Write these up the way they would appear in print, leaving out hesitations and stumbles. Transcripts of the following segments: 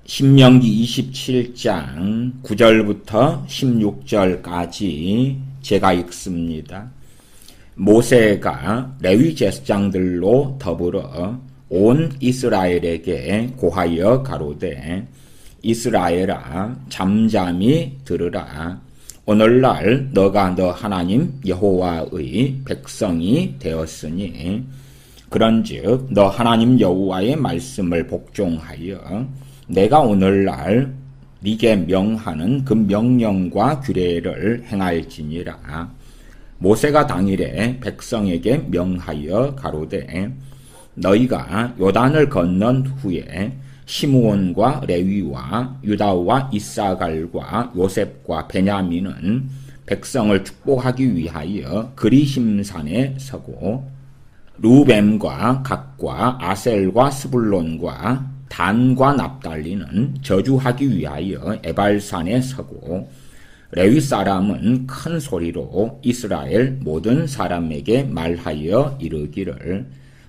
신명기 27장 9절부터 16절까지 제가 읽습니다. 모세가 레위 제사장들로 더불어 온 이스라엘에게 고하여 가로되 이스라엘아 잠잠히 들으라. 오늘날 너가 너 하나님 여호와의 백성이 되었으니 그런즉 너 하나님 여호와의 말씀을 복종하여 내가 오늘날 네게 명하는 그 명령과 규례를 행할지니라. 모세가 당일에 백성에게 명하여 가로되 너희가 요단을 건넌 후에 시므온과 레위와 유다와 이사갈과 요셉과 베냐민은 백성을 축복하기 위하여 그리심산에 서고 루벤과 갓과 아셀과 스불론과 단과 납달리는 저주하기 위하여 에발산에 서고 레위 사람은 큰 소리로 이스라엘 모든 사람에게 말하여 이르기를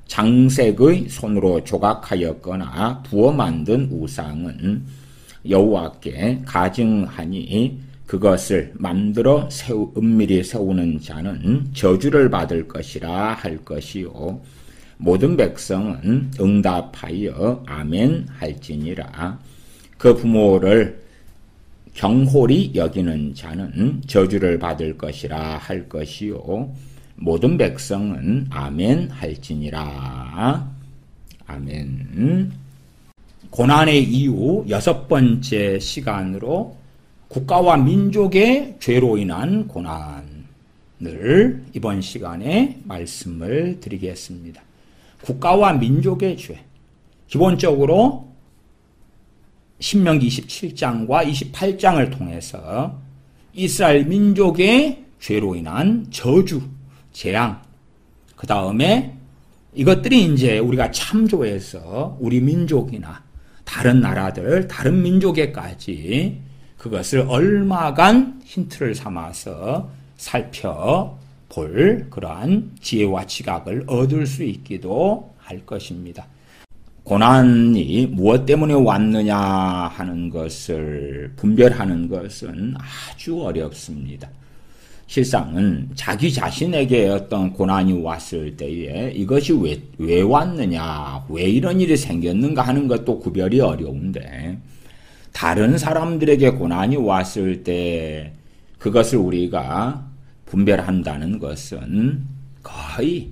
장색의 손으로 조각하였거나 부어 만든 우상은 여호와께 가증하니 그것을 만들어 은밀히 세우는 자는 저주를 받을 것이라 할 것이요 모든 백성은 응답하여 아멘 할지니라. 그 부모를 경홀히 여기는 자는 저주를 받을 것이라 할 것이요 모든 백성은 아멘 할지니라. 아멘. 고난의 이유 6번째 시간으로 국가와 민족의 죄로 인한 고난을 이번 시간에 말씀을 드리겠습니다. 국가와 민족의 죄. 기본적으로 신명기 27장과 28장을 통해서 이스라엘 민족의 죄로 인한 저주, 재앙, 그 다음에 이것들이 이제 우리가 참조해서 우리 민족이나 다른 나라들, 다른 민족에까지 그것을 얼마간 힌트를 삼아서 살펴볼 그러한 지혜와 지각을 얻을 수 있기도 할 것입니다. 고난이 무엇 때문에 왔느냐 하는 것을 분별하는 것은 아주 어렵습니다. 실상은 자기 자신에게 어떤 고난이 왔을 때에 이것이 왜 왔느냐, 왜 이런 일이 생겼는가 하는 것도 구별이 어려운데 다른 사람들에게 고난이 왔을 때 그것을 우리가 분별한다는 것은 거의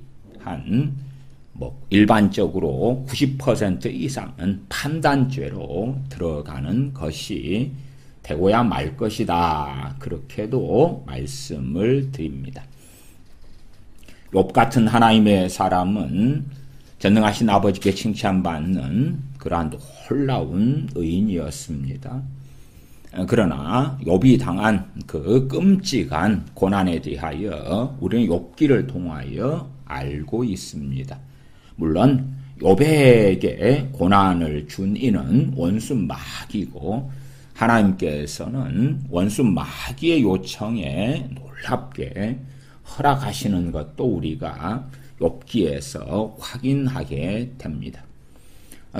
일반적으로 90% 이상은 판단죄로 들어가는 것이 되고야 말 것이다. 그렇게도 말씀을 드립니다. 욥 같은 하나님의 사람은 전능하신 아버지께 칭찬받는 그러한 놀라운 의인이었습니다. 그러나 욥이 당한 그 끔찍한 고난에 대하여 우리는 욥기를 통하여 알고 있습니다. 물론 욥에게 고난을 준 이는 원수 마귀고 하나님께서는 원수 마귀의 요청에 놀랍게 허락하시는 것도 우리가 욥기에서 확인하게 됩니다.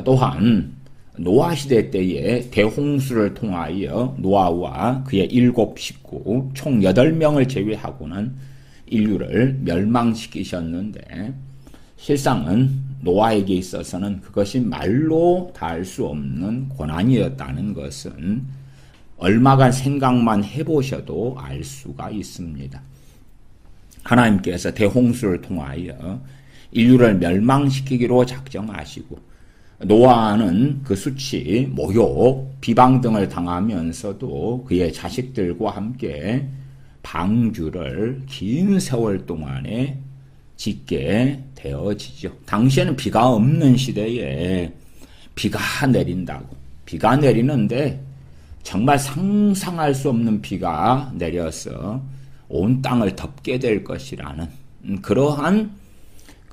또한 노아 시대 때에 대홍수를 통하여 노아와 그의 7 식구 총 8명을 제외하고는 인류를 멸망시키셨는데 실상은 노아에게 있어서는 그것이 말로 다할 수 없는 고난이었다는 것은 얼마간 생각만 해보셔도 알 수가 있습니다. 하나님께서 대홍수를 통하여 인류를 멸망시키기로 작정하시고 노아는 그 수치, 모욕, 비방 등을 당하면서도 그의 자식들과 함께 방주를 긴 세월 동안에 짓게 되어지죠. 당시에는 비가 없는 시대에 비가 내린다고. 비가 내리는데 정말 상상할 수 없는 비가 내려서 온 땅을 덮게 될 것이라는 그러한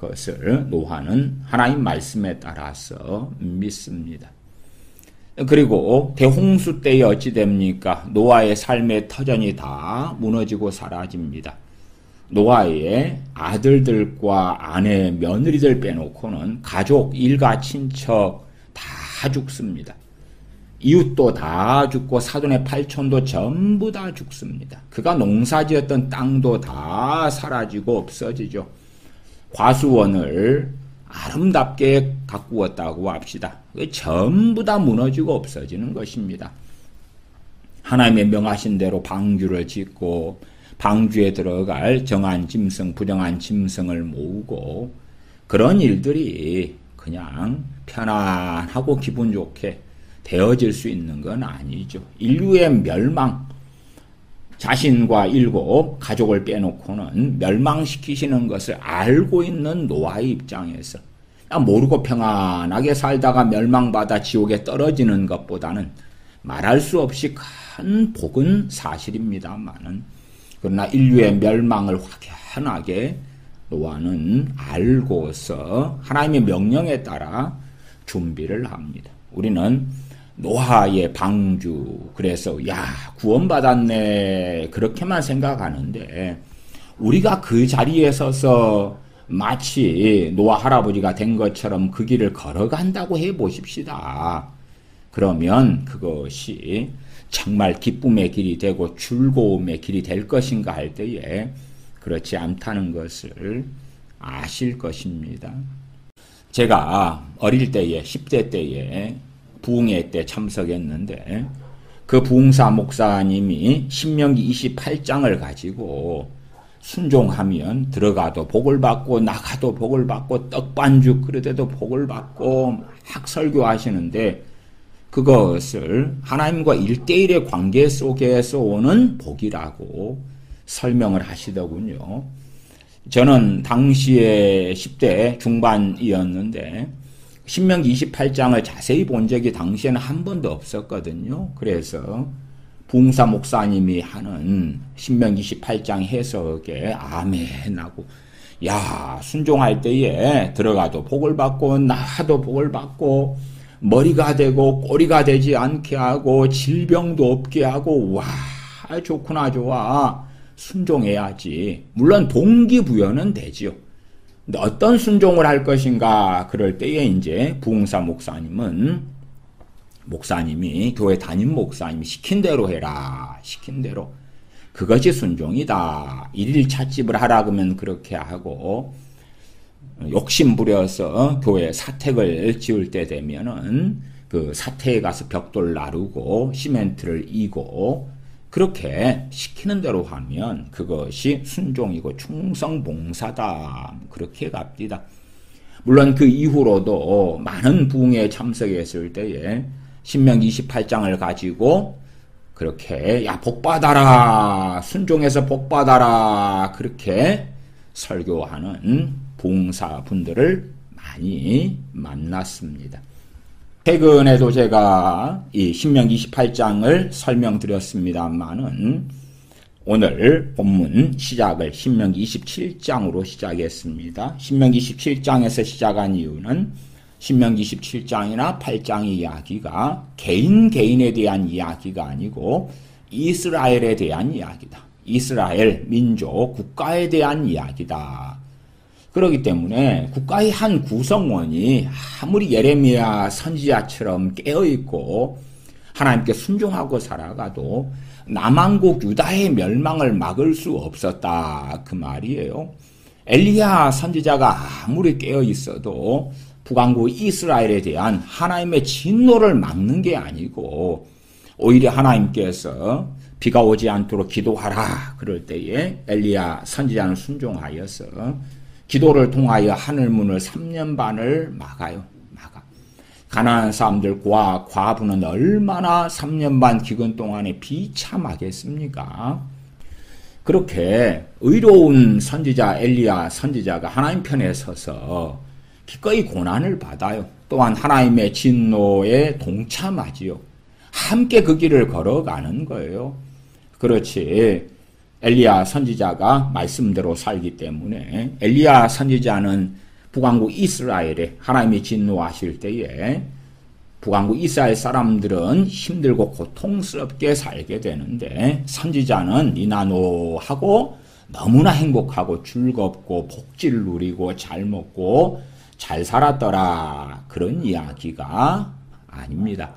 것을 노아는 하나님 말씀에 따라서 믿습니다. 그리고 대홍수 때에 어찌 됩니까? 노아의 삶의 터전이 다 무너지고 사라집니다. 노아의 아들들과 아내, 며느리들 빼놓고는 가족, 일가, 친척 다 죽습니다. 이웃도 다 죽고 사돈의 팔촌도 전부 다 죽습니다. 그가 농사지었던 땅도 다 사라지고 없어지죠. 과수원을 아름답게 가꾸었다고 합시다. 전부 다 무너지고 없어지는 것입니다. 하나님의 명하신 대로 방주를 짓고 방주에 들어갈 정한 짐승, 부정한 짐승을 모으고 그런 일들이 그냥 편안하고 기분 좋게 되어질 수 있는 건 아니죠. 인류의 멸망, 자신과 일곱 가족을 빼놓고는 멸망시키시는 것을 알고 있는 노아의 입장에서 모르고 평안하게 살다가 멸망받아 지옥에 떨어지는 것보다는 말할 수 없이 큰 복은 사실입니다만은, 그러나 인류의 멸망을 확연하게 노아는 알고서 하나님의 명령에 따라 준비를 합니다. 우리는 노아의 방주, 그래서 구원받았네 그렇게만 생각하는데, 우리가 그 자리에 서서 마치 노아 할아버지가 된 것처럼 그 길을 걸어간다고 해보십시다. 그러면 그것이 정말 기쁨의 길이 되고 즐거움의 길이 될 것인가 할 때에 그렇지 않다는 것을 아실 것입니다. 제가 어릴 때에 10대 때에 부흥회 때 참석했는데, 그 부흥사 목사님이 신명기 28장을 가지고 순종하면 들어가도 복을 받고 나가도 복을 받고 떡반죽 그릇에도 복을 받고 막 설교하시는데, 그것을 하나님과 1대1의 관계 속에서 오는 복이라고 설명을 하시더군요. 저는 당시에 10대 중반이었는데 신명기 28장을 자세히 본 적이 당시에는 한 번도 없었거든요. 그래서 부흥사 목사님이 하는 신명기 28장 해석에 아멘하고, 순종할 때에 들어가도 복을 받고 나가도 복을 받고 머리가 되고 꼬리가 되지 않게 하고 질병도 없게 하고, 좋구나 좋아, 순종해야지. 물론 동기부여는 되지요. 근데 어떤 순종을 할 것인가 그럴 때에 이제 부흥사 목사님이 교회 담임 목사님이 시킨 대로 해라, 시킨 대로. 그것이 순종이다. 일일 찻집을 하라 그러면 그렇게 하고, 욕심 부려서 교회 사택을 지을 때 되면은 그 사택에 가서 벽돌 나르고 시멘트를 이고 그렇게 시키는 대로 하면 그것이 순종이고 충성봉사다. 그렇게 갑니다. 물론 그 이후로도 많은 부흥회에 참석했을 때에 신명기 28장을 가지고 그렇게 복받아라, 순종해서 복받아라, 그렇게 설교하는 부흥사분들을 많이 만났습니다. 최근에도 제가 이 신명기 28장을 설명드렸습니다만은 오늘 본문 시작을 신명기 27장으로 시작했습니다. 신명기 27장에서 시작한 이유는 신명기 17장이나 8장의 이야기가 개인에 대한 이야기가 아니고 이스라엘에 대한 이야기다. 이스라엘 민족 국가에 대한 이야기다. 그렇기 때문에 국가의 한 구성원이 아무리 예레미야 선지자처럼 깨어있고 하나님께 순종하고 살아가도 남한국 유다의 멸망을 막을 수 없었다. 그 말이에요. 엘리야 선지자가 아무리 깨어있어도 북왕국 이스라엘에 대한 하나님의 진노를 막는 게 아니고 오히려 하나님께서 비가 오지 않도록 기도하라 그럴 때에 엘리야 선지자는 순종하여서 기도를 통하여 하늘문을 3년 반을 막아요. 가나안 사람들 과부는 얼마나 3년 반 기근 동안에 비참하겠습니까? 그렇게 의로운 선지자 엘리야 선지자가 하나님 편에 서서 기꺼이 고난을 받아요. 또한 하나님의 진노에 동참하지요. 함께 그 길을 걸어가는 거예요. 그렇지. 엘리야 선지자가 말씀대로 살기 때문에 엘리야 선지자는 북왕국 이스라엘에 하나님이 진노하실 때에 북왕국 이스라엘 사람들은 힘들고 고통스럽게 살게 되는데 선지자는 니나노하고 너무나 행복하고 즐겁고 복지를 누리고 잘 먹고 잘 살았더라. 그런 이야기가 아닙니다.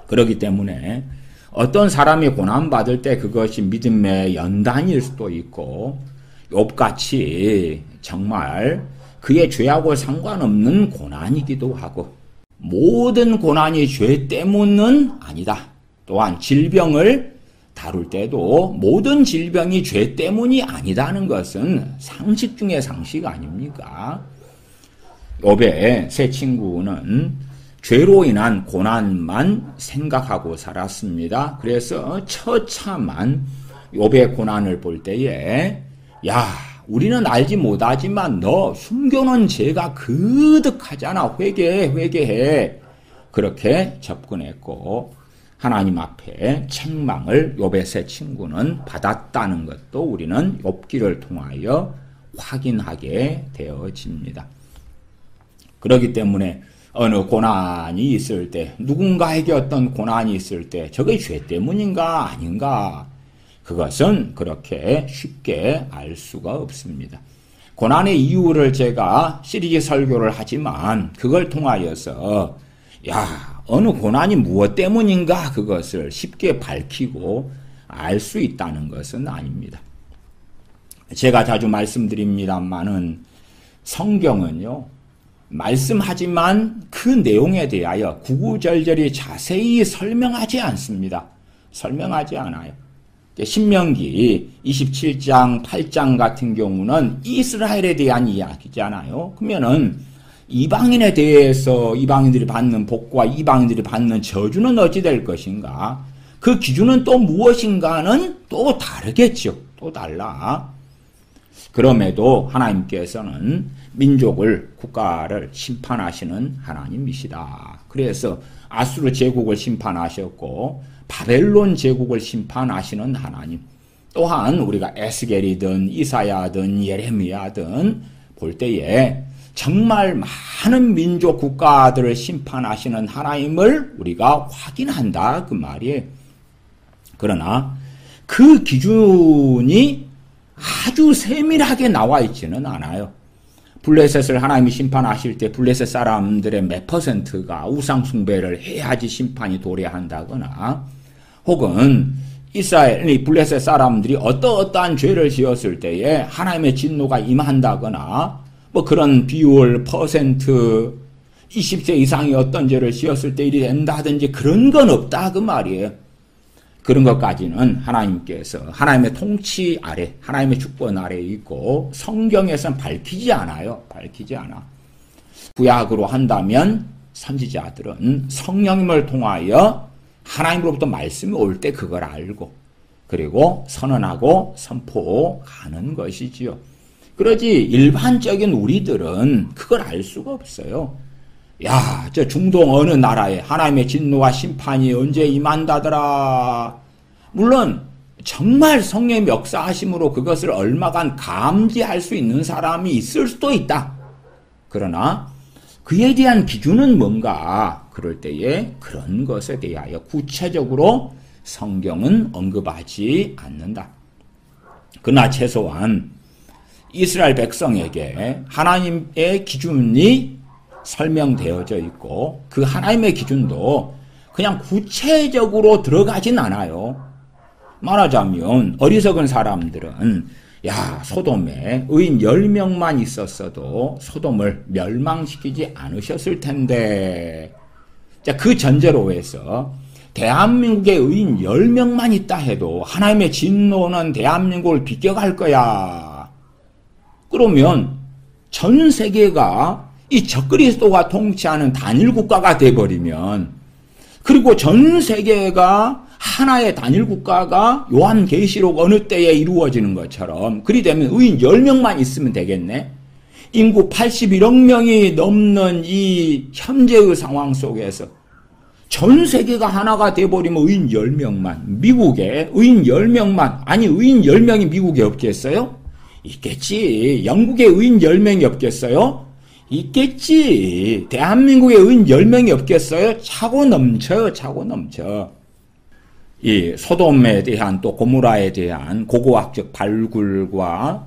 그렇기 때문에 어떤 사람이 고난받을 때 그것이 믿음의 연단일 수도 있고 욥같이 정말 그의 죄하고 상관없는 고난이기도 하고 모든 고난이 죄 때문은 아니다. 또한 질병을 다룰 때도 모든 질병이 죄 때문이 아니다는 것은 상식 중의 상식 아닙니까? 욥의 세 친구는 죄로 인한 고난만 생각하고 살았습니다. 그래서 처참한 욥의 고난을 볼 때에 야, 우리는 알지 못하지만 너 숨겨놓은 죄가 그득하잖아. 회개해. 그렇게 접근했고 하나님 앞에 책망을 욥의 세 친구는 받았다는 것도 우리는 욥기를 통하여 확인하게 되어집니다. 그렇기 때문에 어느 고난이 있을 때 누군가에게 어떤 고난이 있을 때 저게 죄 때문인가 아닌가 그것은 그렇게 쉽게 알 수가 없습니다. 고난의 이유를 제가 시리즈 설교를 하지만 그걸 통하여서 어느 고난이 무엇 때문인가 그것을 쉽게 밝히고 알 수 있다는 것은 아닙니다. 제가 자주 말씀드립니다마는 성경은요. 말씀하지만 그 내용에 대하여 구구절절히 자세히 설명하지 않습니다. 설명하지 않아요. 신명기 27장, 8장 같은 경우는 이스라엘에 대한 이야기잖아요. 그러면은 이방인에 대해서 이방인들이 받는 복과 이방인들이 받는 저주는 어찌 될 것인가? 그 기준은 또 무엇인가는 또 다르겠죠. 또 달라. 그럼에도 하나님께서는 민족을, 국가를 심판하시는 하나님이시다. 그래서 아수르 제국을 심판하셨고 바벨론 제국을 심판하시는 하나님. 또한 우리가 에스겔이든 이사야든 예레미야든 볼 때에 정말 많은 민족 국가들을 심판하시는 하나님을 우리가 확인한다 그 말이에요. 그러나 그 기준이 아주 세밀하게 나와 있지는 않아요. 블레셋을 하나님이 심판하실 때 블레셋 사람들의 몇 퍼센트가 우상 숭배를 해야지 심판이 도래한다거나 혹은 이스라엘 블레셋 사람들이 어떠한 죄를 지었을 때에 하나님의 진노가 임한다거나 뭐 그런 비율 퍼센트 20세 이상이 어떤 죄를 지었을 때 일이 된다든지 그런 건 없다 그 말이에요. 그런 것까지는 하나님께서 하나님의 통치 아래 하나님의 주권 아래에 있고 성경에서는 밝히지 않아요. 밝히지 않아. 구약으로 한다면 선지자들은 성령님을 통하여 하나님으로부터 말씀이 올 때 그걸 알고 그리고 선언하고 선포하는 것이지요. 그러지 일반적인 우리들은 그걸 알 수가 없어요. 야, 저 중동 어느 나라에 하나님의 진노와 심판이 언제 임한다더라. 물론 정말 성령의 역사하심으로 그것을 얼마간 감지할 수 있는 사람이 있을 수도 있다. 그러나 그에 대한 기준은 뭔가 그럴 때에 그런 것에 대하여 구체적으로 성경은 언급하지 않는다. 그러나 최소한 이스라엘 백성에게 하나님의 기준이 설명되어져 있고 그 하나님의 기준도 그냥 구체적으로 들어가진 않아요. 말하자면 어리석은 사람들은 야, 소돔에 의인 10명만 있었어도 소돔을 멸망시키지 않으셨을 텐데 자, 그 전제로 해서 대한민국에 의인 10명만 있다 해도 하나님의 진노는 대한민국을 비껴갈 거야. 그러면 전 세계가 이 적그리스도가 통치하는 단일 국가가 돼버리면 그리고 전 세계가 하나의 단일 국가가 요한계시록 어느 때에 이루어지는 것처럼 그리 되면 의인 10명만 있으면 되겠네. 인구 81억 명이 넘는 이 현재의 상황 속에서 전 세계가 하나가 돼버리면 의인 10명만 미국에 의인 10명만 아니 의인 10명이 미국에 없겠어요? 있겠지. 영국에 의인 10명이 없겠어요? 있겠지. 대한민국에 의인 10명이 없겠어요? 차고 넘쳐. 이 소돔에 대한 또 고모라에 대한 고고학적 발굴과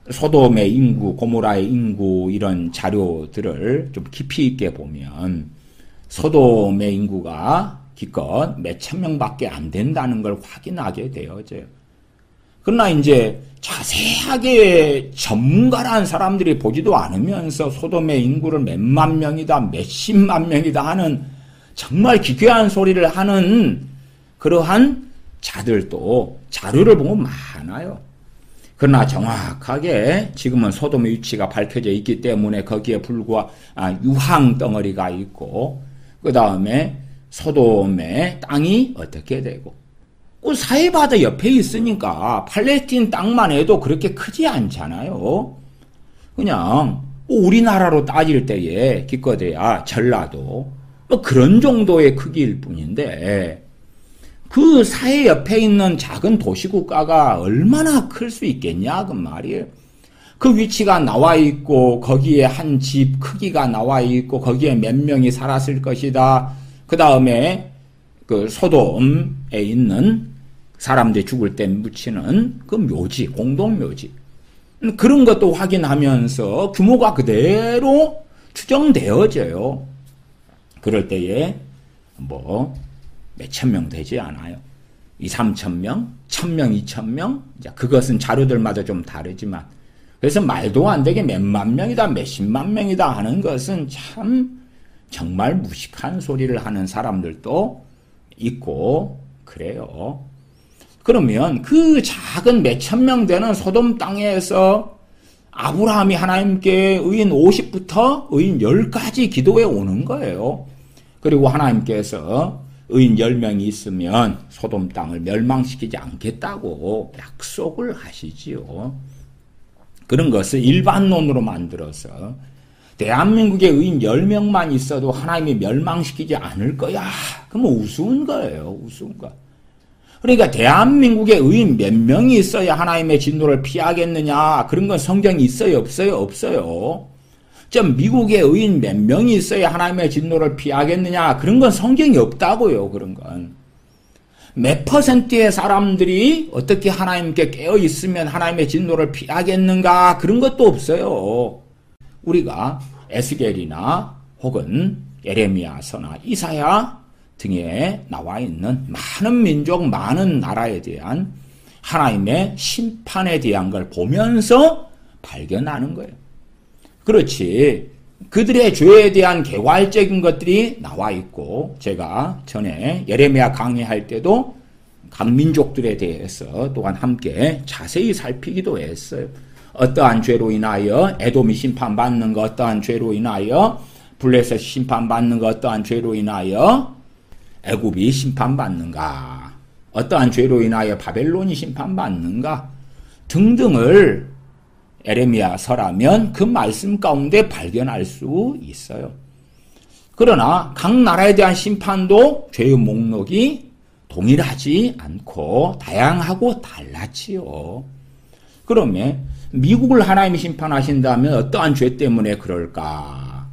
소돔의 인구, 고모라의 인구 이런 자료들을 좀 깊이 있게 보면 소돔의 인구가 기껏 몇천 명밖에 안 된다는 걸 확인하게 되어져요. 그러나 이제 자세하게 전문가라는 사람들이 보지도 않으면서 소돔의 인구를 몇만 명이다, 몇십만 명이다 하는 정말 기괴한 소리를 하는 그러한 자들도 자료를 보면 많아요. 그러나 정확하게 지금은 소돔의 위치가 밝혀져 있기 때문에 거기에 유황 덩어리가 있고 그 다음에 소돔의 땅이 어떻게 되고 그 사해바다 옆에 있으니까 팔레스틴 땅만 해도 그렇게 크지 않잖아요. 그냥 우리나라로 따질 때에 기껏해야 전라도 뭐 그런 정도의 크기일 뿐인데 그 사해 옆에 있는 작은 도시국가가 얼마나 클 수 있겠냐 그 말이에요. 그 위치가 나와 있고 거기에 한 집 크기가 나와 있고 거기에 몇 명이 살았을 것이다. 그 다음에 그 소돔에 있는 사람들이 죽을 때 묻히는 그 묘지, 공동묘지 그런 것도 확인하면서 규모가 그대로 추정되어져요. 그럴 때에 뭐 몇천 명 되지 않아요. 2, 3천 명, 1,000명, 2,000명 그것은 자료들마다 좀 다르지만 그래서 말도 안 되게 몇만 명이다, 몇십만 명이다 하는 것은 참 정말 무식한 소리를 하는 사람들도 있고 그래요. 그러면 그 작은 몇천 명 되는 소돔 땅에서 아브라함이 하나님께 의인 50부터 의인 10까지 기도해 오는 거예요. 그리고 하나님께서 의인 10명이 있으면 소돔 땅을 멸망시키지 않겠다고 약속을 하시지요. 그런 것을 일반론으로 만들어서 대한민국에 의인 10명만 있어도 하나님이 멸망시키지 않을 거야. 그러면 우스운 거예요. 우스운 거. 그러니까 대한민국에 의인 몇 명이 있어야 하나님의 진노를 피하겠느냐. 그런 건 성경이 있어요? 없어요? 없어요. 미국에 의인 몇 명이 있어야 하나님의 진노를 피하겠느냐. 그런 건 성경이 없다고요. 그런 건. 몇 퍼센트의 사람들이 어떻게 하나님께 깨어 있으면 하나님의 진노를 피하겠는가. 그런 것도 없어요. 우리가 에스겔이나 혹은 예레미야서나 이사야 등에 나와 있는 많은 민족, 많은 나라에 대한 하나님의 심판에 대한 걸 보면서 발견하는 거예요. 그렇지. 그들의 죄에 대한 개괄적인 것들이 나와 있고 제가 전에 예레미야 강의할 때도 각 민족들에 대해서 또한 함께 자세히 살피기도 했어요. 어떠한 죄로 인하여 에돔이 심판받는 것, 어떠한 죄로 인하여 블레셋 심판받는 것, 어떠한 죄로 인하여 애굽이 심판받는가, 어떠한 죄로 인하여 바벨론이 심판받는가 등등을 에레미야서라면 그 말씀 가운데 발견할 수 있어요. 그러나 각 나라에 대한 심판도 죄의 목록이 동일하지 않고 다양하고 달랐지요. 그러면 미국을 하나님이 심판하신다면 어떠한 죄 때문에 그럴까?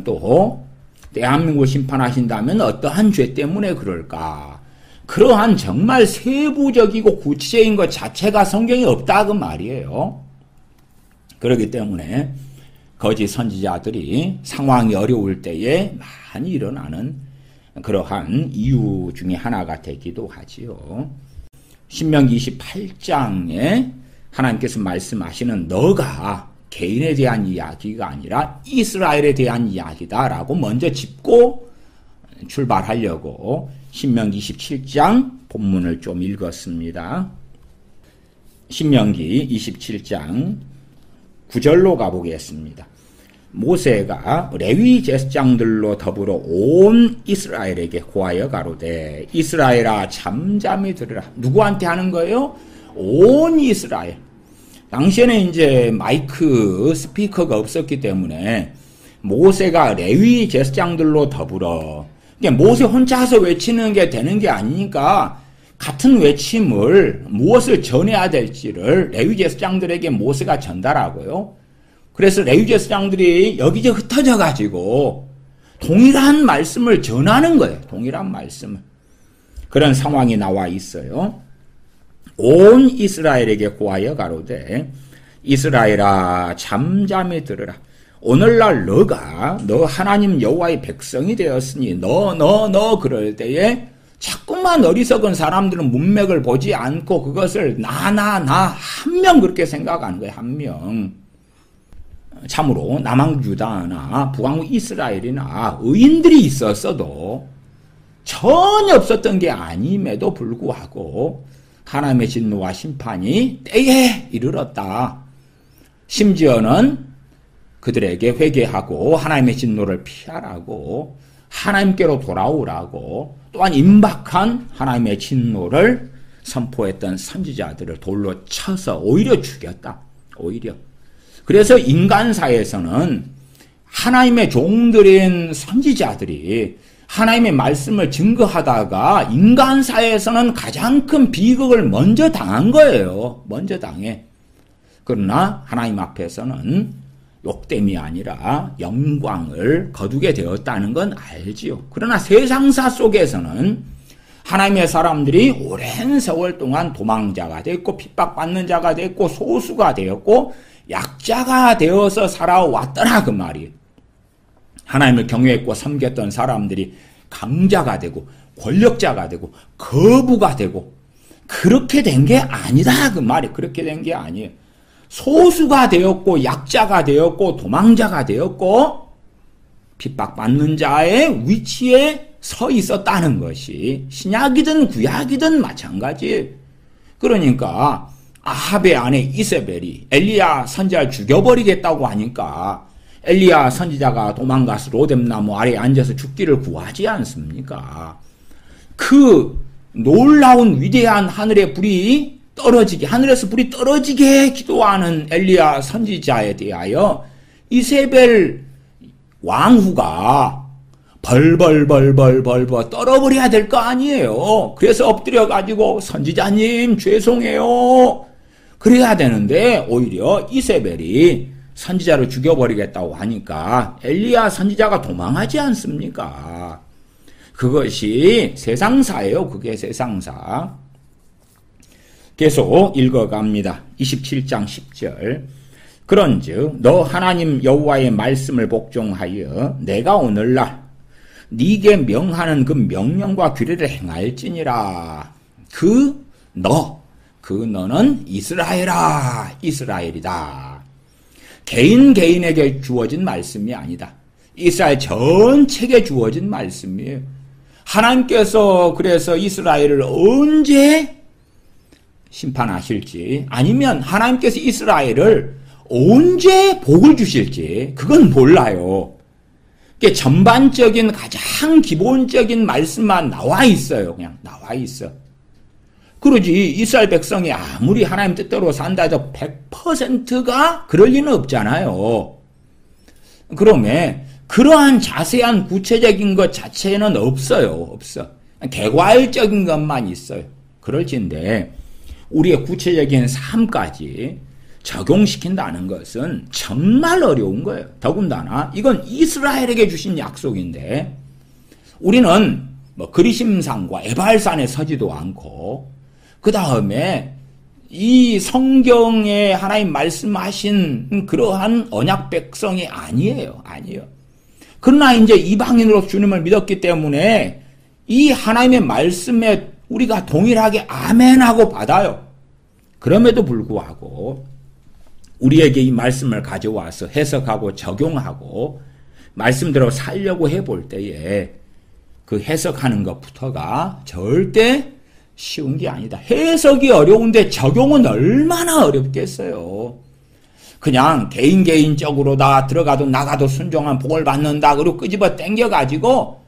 또 대한민국을 심판하신다면 어떠한 죄 때문에 그럴까? 그러한 정말 세부적이고 구체적인 것 자체가 성경에 없다 그 말이에요. 그렇기 때문에 거짓 선지자들이 상황이 어려울 때에 많이 일어나는 그러한 이유 중에 하나가 되기도 하지요. 신명기 28장에 하나님께서 말씀하시는 너가 개인에 대한 이야기가 아니라 이스라엘에 대한 이야기다라고 먼저 짚고 출발하려고 신명기 27장 본문을 좀 읽었습니다. 신명기 27장 9절로 가보겠습니다. 모세가 레위 제사장들로 더불어 온 이스라엘에게 고하여 가로되 이스라엘아 잠잠히 들으라. 누구한테 하는 거예요? 온 이스라엘. 당시에는 이제 마이크 스피커가 없었기 때문에 모세가 레위 제사장들로 더불어 모세 혼자서 외치는 게 되는 게 아니니까 같은 외침을 무엇을 전해야 될지를 레위 제사장들에게 모세가 전달하고요. 그래서 레위 제사장들이 여기저기 흩어져 가지고 동일한 말씀을 전하는 거예요. 동일한 말씀을. 그런 상황이 나와 있어요. 온 이스라엘에게 고하여 가로되 이스라엘아 잠잠히 들으라. 오늘날 너 하나님 여호와의 백성이 되었으니 너 그럴 때에 자꾸만 어리석은 사람들은 문맥을 보지 않고 그것을 나 한 명 그렇게 생각하는 거예요. 한 명. 참으로 남왕 유다나 북왕 이스라엘이나 의인들이 있었어도 전혀 없었던 게 아님에도 불구하고 하나님의 진노와 심판이 때에 이르렀다. 심지어는 그들에게 회개하고 하나님의 진노를 피하라고 하나님께로 돌아오라고 또한 임박한 하나님의 진노를 선포했던 선지자들을 돌로 쳐서 오히려 죽였다. 오히려. 그래서 인간사에서는 하나님의 종들인 선지자들이 하나님의 말씀을 증거하다가 인간사에서는 가장 큰 비극을 먼저 당한 거예요. 먼저 당해. 그러나 하나님 앞에서는 욕됨이 아니라 영광을 거두게 되었다는 건 알지요. 그러나 세상사 속에서는 하나님의 사람들이 오랜 세월 동안 도망자가 됐고 핍박받는 자가 됐고 소수가 되었고 약자가 되어서 살아왔더라 그 말이에요. 하나님을 경외했고 섬겼던 사람들이 강자가 되고 권력자가 되고 거부가 되고 그렇게 된 게 아니다 그 말이에요. 그렇게 된 게 아니에요. 소수가 되었고 약자가 되었고 도망자가 되었고 핍박받는 자의 위치에 서 있었다는 것이 신약이든 구약이든 마찬가지예요. 그러니까 아합의 아내 이세벨이 엘리야 선지자를 죽여버리겠다고 하니까 엘리야 선지자가 도망가서 로뎀나무 아래에 앉아서 죽기를 구하지 않습니까? 그 놀라운 위대한 하늘의 불이 떨어지게, 하늘에서 불이 떨어지게 기도하는 엘리야 선지자에 대하여 이세벨 왕후가 벌벌 떨어버려야 될 거 아니에요. 그래서 엎드려가지고 선지자님 죄송해요. 그래야 되는데 오히려 이세벨이 선지자를 죽여버리겠다고 하니까 엘리야 선지자가 도망하지 않습니까? 그것이 세상사예요. 그게 세상사. 계속 읽어갑니다. 27장 10절. 그런즉 너 하나님 여호와의 말씀을 복종하여 내가 오늘날 네게 명하는 그 명령과 규례를 행할지니라. 그 너는 이스라엘이다. 개인에게 주어진 말씀이 아니다. 이스라엘 전체에 주어진 말씀이에요. 하나님께서 그래서 이스라엘을 언제 심판하실지 아니면 하나님께서 이스라엘을 언제 복을 주실지 그건 몰라요. 전반적인 가장 기본적인 말씀만 나와 있어요. 그냥 나와 있어. 그러지 이스라엘 백성이 아무리 하나님 뜻대로 산다 해서 100%가 그럴 리는 없잖아요. 그러면 그러한 자세한 구체적인 것 자체는 없어요. 없어. 개괄적인 것만 있어요. 그럴진데 우리의 구체적인 삶까지 적용시킨다는 것은 정말 어려운 거예요. 더군다나 이건 이스라엘에게 주신 약속인데 우리는 그리심산과 에발산에 서지도 않고 그 다음에 이 성경에 하나님 말씀하신 그러한 언약 백성이 아니에요. 그러나 이제 이방인으로 주님을 믿었기 때문에 이 하나님의 말씀에 우리가 동일하게 아멘하고 받아요. 그럼에도 불구하고 우리에게 이 말씀을 가져와서 해석하고 적용하고 말씀대로 살려고 해볼 때에 그 해석하는 것부터가 절대 쉬운 게 아니다. 해석이 어려운데 적용은 얼마나 어렵겠어요. 그냥 개인적으로 다 들어가도 나가도 순종한 복을 받는다 그리고 끄집어 당겨가지고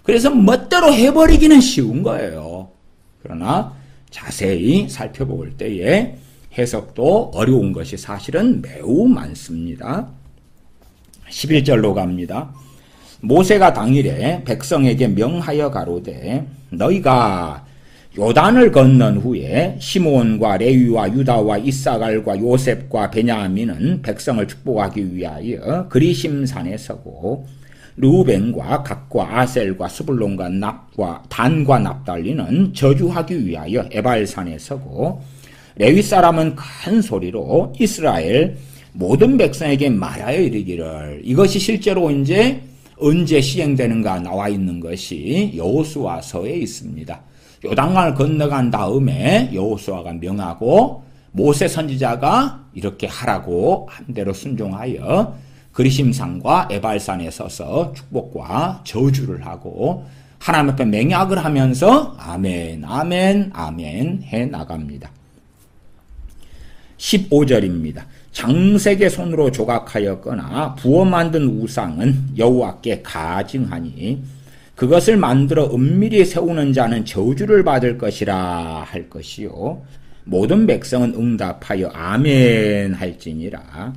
그래서 멋대로 해버리기는 쉬운 거예요. 그러나 자세히 살펴볼 때에 해석도 어려운 것이 사실은 매우 많습니다. 11절로 갑니다. 모세가 당일에 백성에게 명하여 가로되 너희가 요단을 건넌 후에 시몬과 레위와 유다와 이사갈과 요셉과 베냐민은 백성을 축복하기 위하여 그리심산에 서고 르우벤과 갓과 아셀과 스불론과 단과 납달리는 저주하기 위하여 에발산에 서고 레위 사람은 큰 소리로 이스라엘 모든 백성에게 말하여 이르기를. 이것이 실제로 이제 언제 시행되는가 나와 있는 것이 여호수아서에 있습니다. 요단강을 건너간 다음에 여호수아가 명하고 모세 선지자가 이렇게 하라고 한 대로 순종하여 그리심산과 에발산에 서서 축복과 저주를 하고 하나님 앞에 맹약을 하면서 아멘 아멘 아멘 해 나갑니다. 15절입니다. 장색의 손으로 조각하였거나 부어 만든 우상은 여호와께 가증하니 그것을 만들어 은밀히 세우는 자는 저주를 받을 것이라 할 것이요 모든 백성은 응답하여 아멘 할지니라.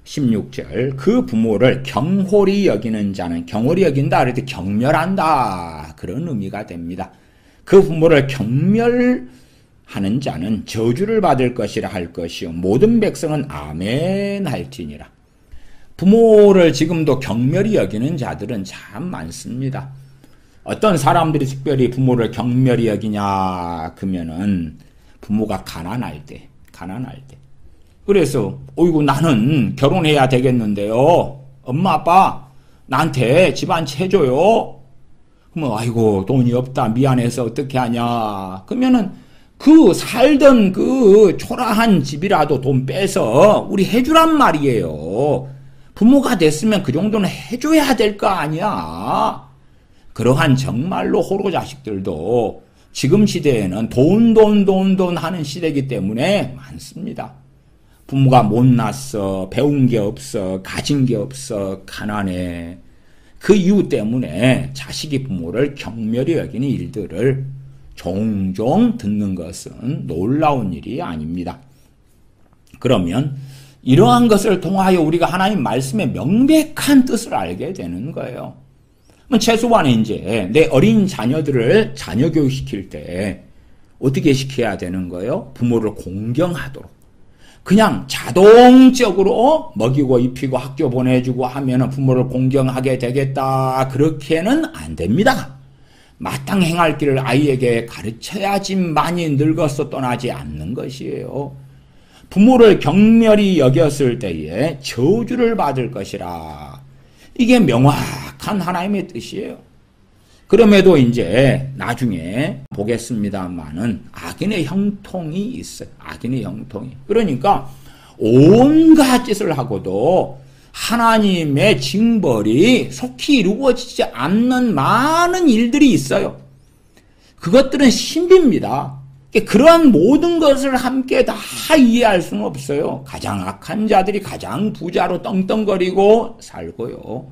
16절 그 부모를 경홀히 여기는 자는 경홀히 여긴다 그럴 때 경멸한다 그런 의미가 됩니다. 그 부모를 경멸하는 자는 저주를 받을 것이라 할 것이요 모든 백성은 아멘 할지니라. 부모를 지금도 경멸히 여기는 자들은 참 많습니다. 어떤 사람들이 특별히 부모를 경멸히 여기냐 그러면은 부모가 가난할 때 그래서 어이구 나는 결혼해야 되겠는데요. 엄마 아빠 나한테 집안 채줘요. 그러면 아이고 돈이 없다 미안해서 어떻게 하냐. 그러면은 그 살던 그 초라한 집이라도 돈 빼서 우리 해주란 말이에요. 부모가 됐으면 그 정도는 해줘야 될 거 아니야. 그러한 정말로 호로 자식들도 지금 시대에는 돈 하는 시대이기 때문에 많습니다. 부모가 못났어, 배운 게 없어, 가진 게 없어, 가난해. 그 이유 때문에 자식이 부모를 경멸히 여기는 일들을 종종 듣는 것은 놀라운 일이 아닙니다. 그러면 이러한 것을 통하여 우리가 하나님 말씀의 명백한 뜻을 알게 되는 거예요. 최소한 이제 내 어린 자녀들을 자녀 교육시킬 때 어떻게 시켜야 되는 거예요? 부모를 공경하도록. 그냥 자동적으로 먹이고 입히고 학교 보내주고 하면은 부모를 공경하게 되겠다. 그렇게는 안 됩니다. 마땅히 행할 길을 아이에게 가르쳐야지만이 늙어서 떠나지 않는 것이에요. 부모를 경멸히 여겼을 때에 저주를 받을 것이라. 이게 명확한 하나님의 뜻이에요. 그럼에도 이제 나중에 보겠습니다만은 악인의 형통이 있어요. 악인의 형통이. 그러니까 온갖 짓을 하고도 하나님의 징벌이 속히 이루어지지 않는 많은 일들이 있어요. 그것들은 신비입니다. 그러한 모든 것을 함께 다 이해할 수는 없어요. 가장 악한 자들이 가장 부자로 떵떵거리고 살고요.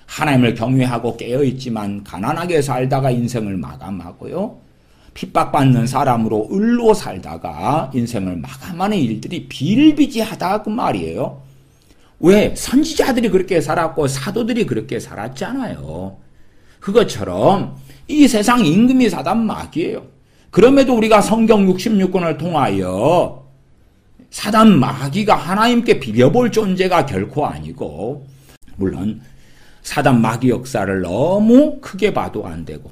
하나님을 경외하고 깨어있지만 가난하게 살다가 인생을 마감하고요. 핍박받는 사람으로 을로 살다가 인생을 마감하는 일들이 비일비재하다 그 말이에요. 왜? 선지자들이 그렇게 살았고 사도들이 그렇게 살았잖아요. 그것처럼 이 세상 임금이 사단 마귀예요. 그럼에도 우리가 성경 66권을 통하여 사단 마귀가 하나님께 비벼볼 존재가 결코 아니고, 물론 사단 마귀 역사를 너무 크게 봐도 안 되고,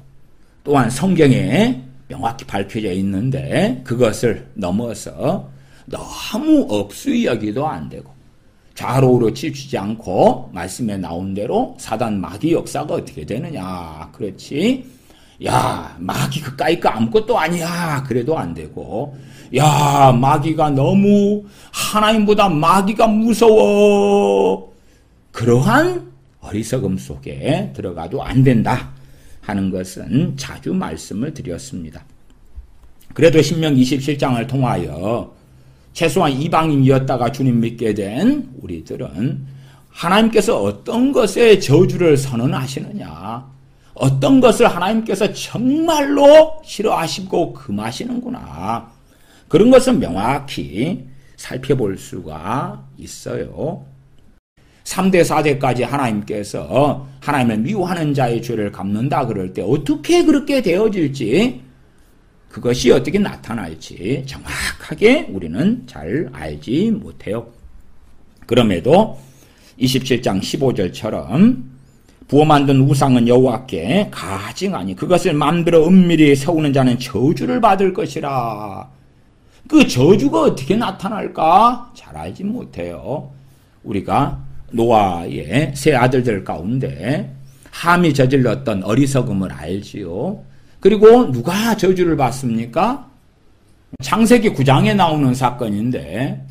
또한 성경에 명확히 밝혀져 있는데 그것을 넘어서 너무 업수히 여기도 안 되고, 좌로우로 치우치지 않고 말씀에 나온 대로 사단 마귀 역사가 어떻게 되느냐. 그렇지. 야, 마귀 그까이까 아무것도 아니야. 그래도 안 되고, 야, 마귀가 너무 하나님보다 마귀가 무서워. 그러한 어리석음 속에 들어가도 안 된다 하는 것은 자주 말씀을 드렸습니다. 그래도 신명기 27장을 통하여 최소한 이방인이었다가 주님 믿게 된 우리들은 하나님께서 어떤 것에 저주를 선언하시느냐, 어떤 것을 하나님께서 정말로 싫어하시고 금하시는구나, 그런 것을 명확히 살펴볼 수가 있어요. 3대 4대까지 하나님께서 하나님을 미워하는 자의 죄를 갚는다 그럴 때 어떻게 그렇게 되어질지, 그것이 어떻게 나타날지 정확하게 우리는 잘 알지 못해요. 그럼에도 27장 15절처럼 부어 만든 우상은 여호와께 가증하니 그것을 만들어 은밀히 세우는 자는 저주를 받을 것이라. 그 저주가 어떻게 나타날까 잘 알지 못해요. 우리가 노아의 세 아들들 가운데 함이 저질렀던 어리석음을 알지요. 그리고 누가 저주를 받습니까? 창세기 9장에 나오는 사건인데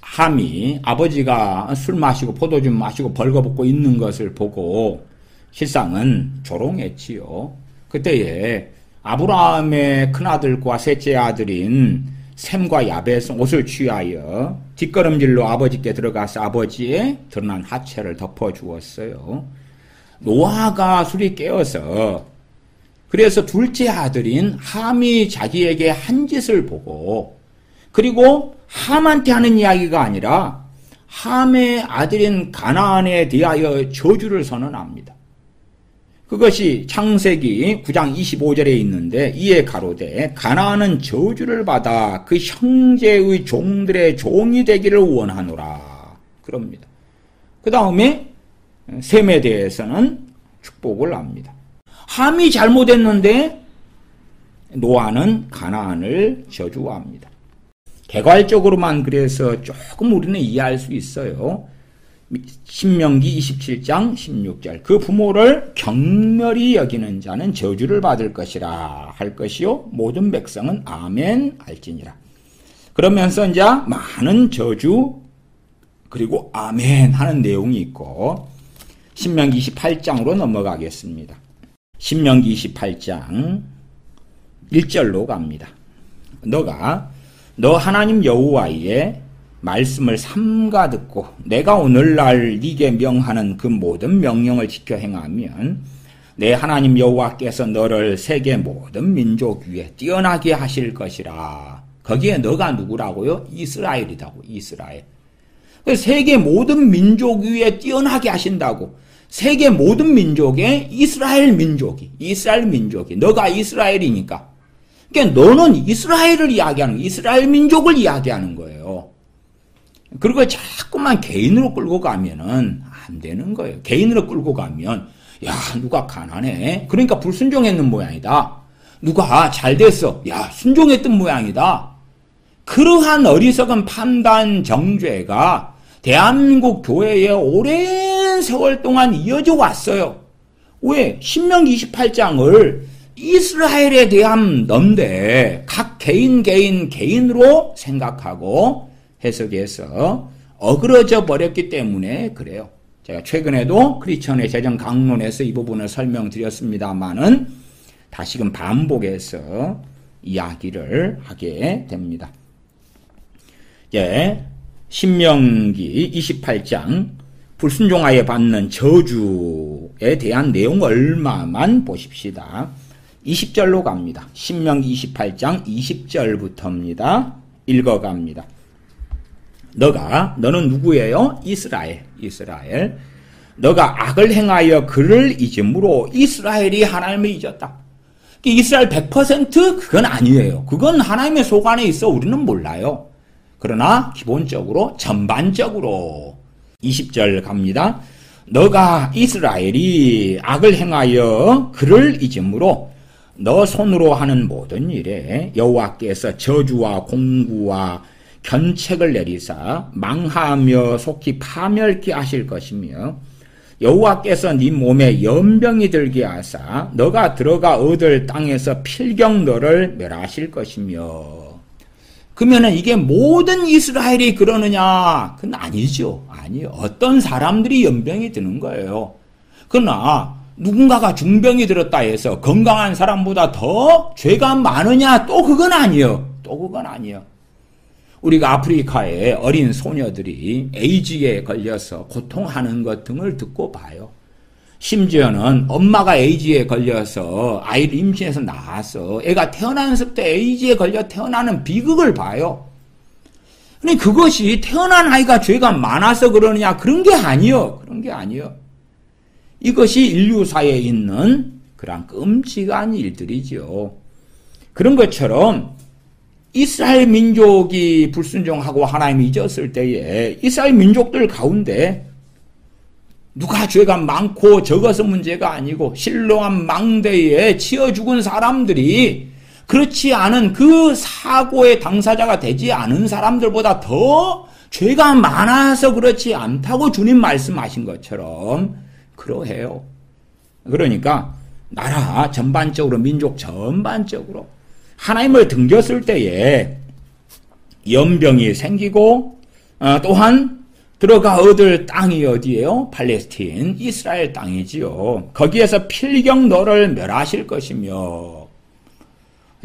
함이 아버지가 술 마시고 포도주 마시고 벌거벗고 있는 것을 보고 실상은 조롱했지요. 그때에 아브라함의 큰아들과 셋째 아들인 셈과 야벳은 옷을 취하여 뒷걸음질로 아버지께 들어가서 아버지의 드러난 하체를 덮어주었어요. 노아가 술이 깨어서 그래서 둘째 아들인 함이 자기에게 한 짓을 보고 그리고 함한테 하는 이야기가 아니라 함의 아들인 가나안에 대하여 저주를 선언합니다. 그것이 창세기 9장 25절에 있는데 이에 가로되 가나안은 저주를 받아 그 형제의 종들의 종이 되기를 원하노라 그럽니다. 그 다음에 셈에 대해서는 축복을 합니다. 함이 잘못했는데 노아는 가나안을 저주합니다. 개괄적으로만 그래서 조금 우리는 이해할 수 있어요. 신명기 27장 16절 그 부모를 경멸히 여기는 자는 저주를 받을 것이라 할 것이요 모든 백성은 아멘 할지니라. 그러면서 이제 많은 저주 그리고 아멘 하는 내용이 있고 신명기 28장으로 넘어가겠습니다. 신명기 28장 1절로 갑니다. 너 하나님 여호와의 말씀을 삼가 듣고 내가 오늘날 네게 명하는 그 모든 명령을 지켜 행하면 내 하나님 여호와께서 너를 세계 모든 민족 위에 뛰어나게 하실 것이라. 거기에 너가 누구라고요? 이스라엘이라고. 이스라엘. 세계 모든 민족 위에 뛰어나게 하신다고. 세계 모든 민족에 이스라엘 민족이 너가 이스라엘이니까. 그러니까 너는 이스라엘을 이야기하는 이스라엘 민족을 이야기하는 거예요. 그리고 자꾸만 개인으로 끌고 가면은 안 되는 거예요. 개인으로 끌고 가면 야 누가 가난해? 그러니까 불순종했는 모양이다. 누가 잘 됐어? 야 순종했던 모양이다. 그러한 어리석은 판단 정죄가 대한민국 교회에 오랜 세월 동안 이어져 왔어요. 왜? 신명기 28장을 이스라엘에 대한 넌데 각 개인으로 생각하고 해석해서 어그러져 버렸기 때문에 그래요. 제가 최근에도 크리스천의 재정 강론에서 이 부분을 설명드렸습니다만은 다시금 반복해서 이야기를 하게 됩니다. 신명기 28장 불순종하여 받는 저주에 대한 내용 얼마만 보십시다. 20절로 갑니다. 신명기 28장 20절부터입니다. 읽어갑니다. 너는 누구예요? 이스라엘. 너가 악을 행하여 그를 잊음으로 이스라엘이 하나님을 잊었다. 이스라엘 100% 그건 아니에요. 그건 하나님의 속 안에 있어 우리는 몰라요. 그러나 기본적으로 전반적으로 20절 갑니다. 너가 이스라엘이 악을 행하여 그를 잊음으로 너 손으로 하는 모든 일에 여호와께서 저주와 공구와 견책을 내리사 망하며 속히 파멸케 하실 것이며 여호와께서 네 몸에 연병이 들게 하사 너가 들어가 얻을 땅에서 필경 너를 멸하실 것이며. 그러면은 이게 모든 이스라엘이 그러느냐? 그건 아니죠. 아니요. 어떤 사람들이 연병이 드는 거예요. 그러나 누군가가 중병이 들었다 해서 건강한 사람보다 더 죄가 많으냐? 또 그건 아니에요. 우리가 아프리카의 어린 소녀들이 에이즈에 걸려서 고통하는 것 등을 듣고 봐요. 심지어는 엄마가 에이즈에 걸려서 아이를 임신해서 낳아서 애가 태어나면서부터 에이즈에 걸려 태어나는 비극을 봐요. 근데 그것이 태어난 아이가 죄가 많아서 그러느냐? 그런 게 아니요. 이것이 인류사에 있는 그런 끔찍한 일들이죠. 그런 것처럼 이스라엘 민족이 불순종하고 하나님이 잊었을 때에 이스라엘 민족들 가운데 누가 죄가 많고 적어서 문제가 아니고 신령한 망대에 치여 죽은 사람들이 그렇지 않은 그 사고의 당사자가 되지 않은 사람들보다 더 죄가 많아서 그렇지 않다고 주님 말씀하신 것처럼 그러해요. 그러니까 나라 전반적으로, 민족 전반적으로 하나님을 등졌을 때에 연병이 생기고, 또한 들어가 얻을 땅이 어디예요? 팔레스틴, 이스라엘 땅이지요. 거기에서 필경 너를 멸하실 것이며,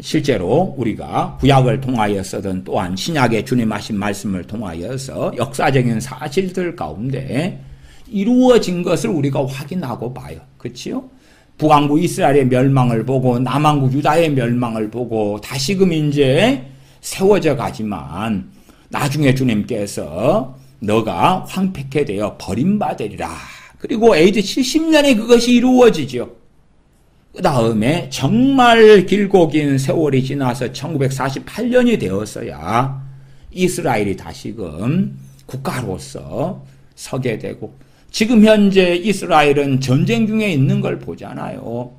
실제로 우리가 구약을 통하여서든 또한 신약의 주님 하신 말씀을 통하여서 역사적인 사실들 가운데 이루어진 것을 우리가 확인하고 봐요. 그렇지요? 북왕국 이스라엘의 멸망을 보고 남왕국 유다의 멸망을 보고 다시금 이제 세워져 가지만 나중에 주님께서 너가 황폐케 되어 버림받으리라. 그리고 AD 70년에 그것이 이루어지죠. 그 다음에 정말 길고 긴 세월이 지나서 1948년이 되었어야 이스라엘이 다시금 국가로서 서게 되고, 지금 현재 이스라엘은 전쟁 중에 있는 걸 보잖아요.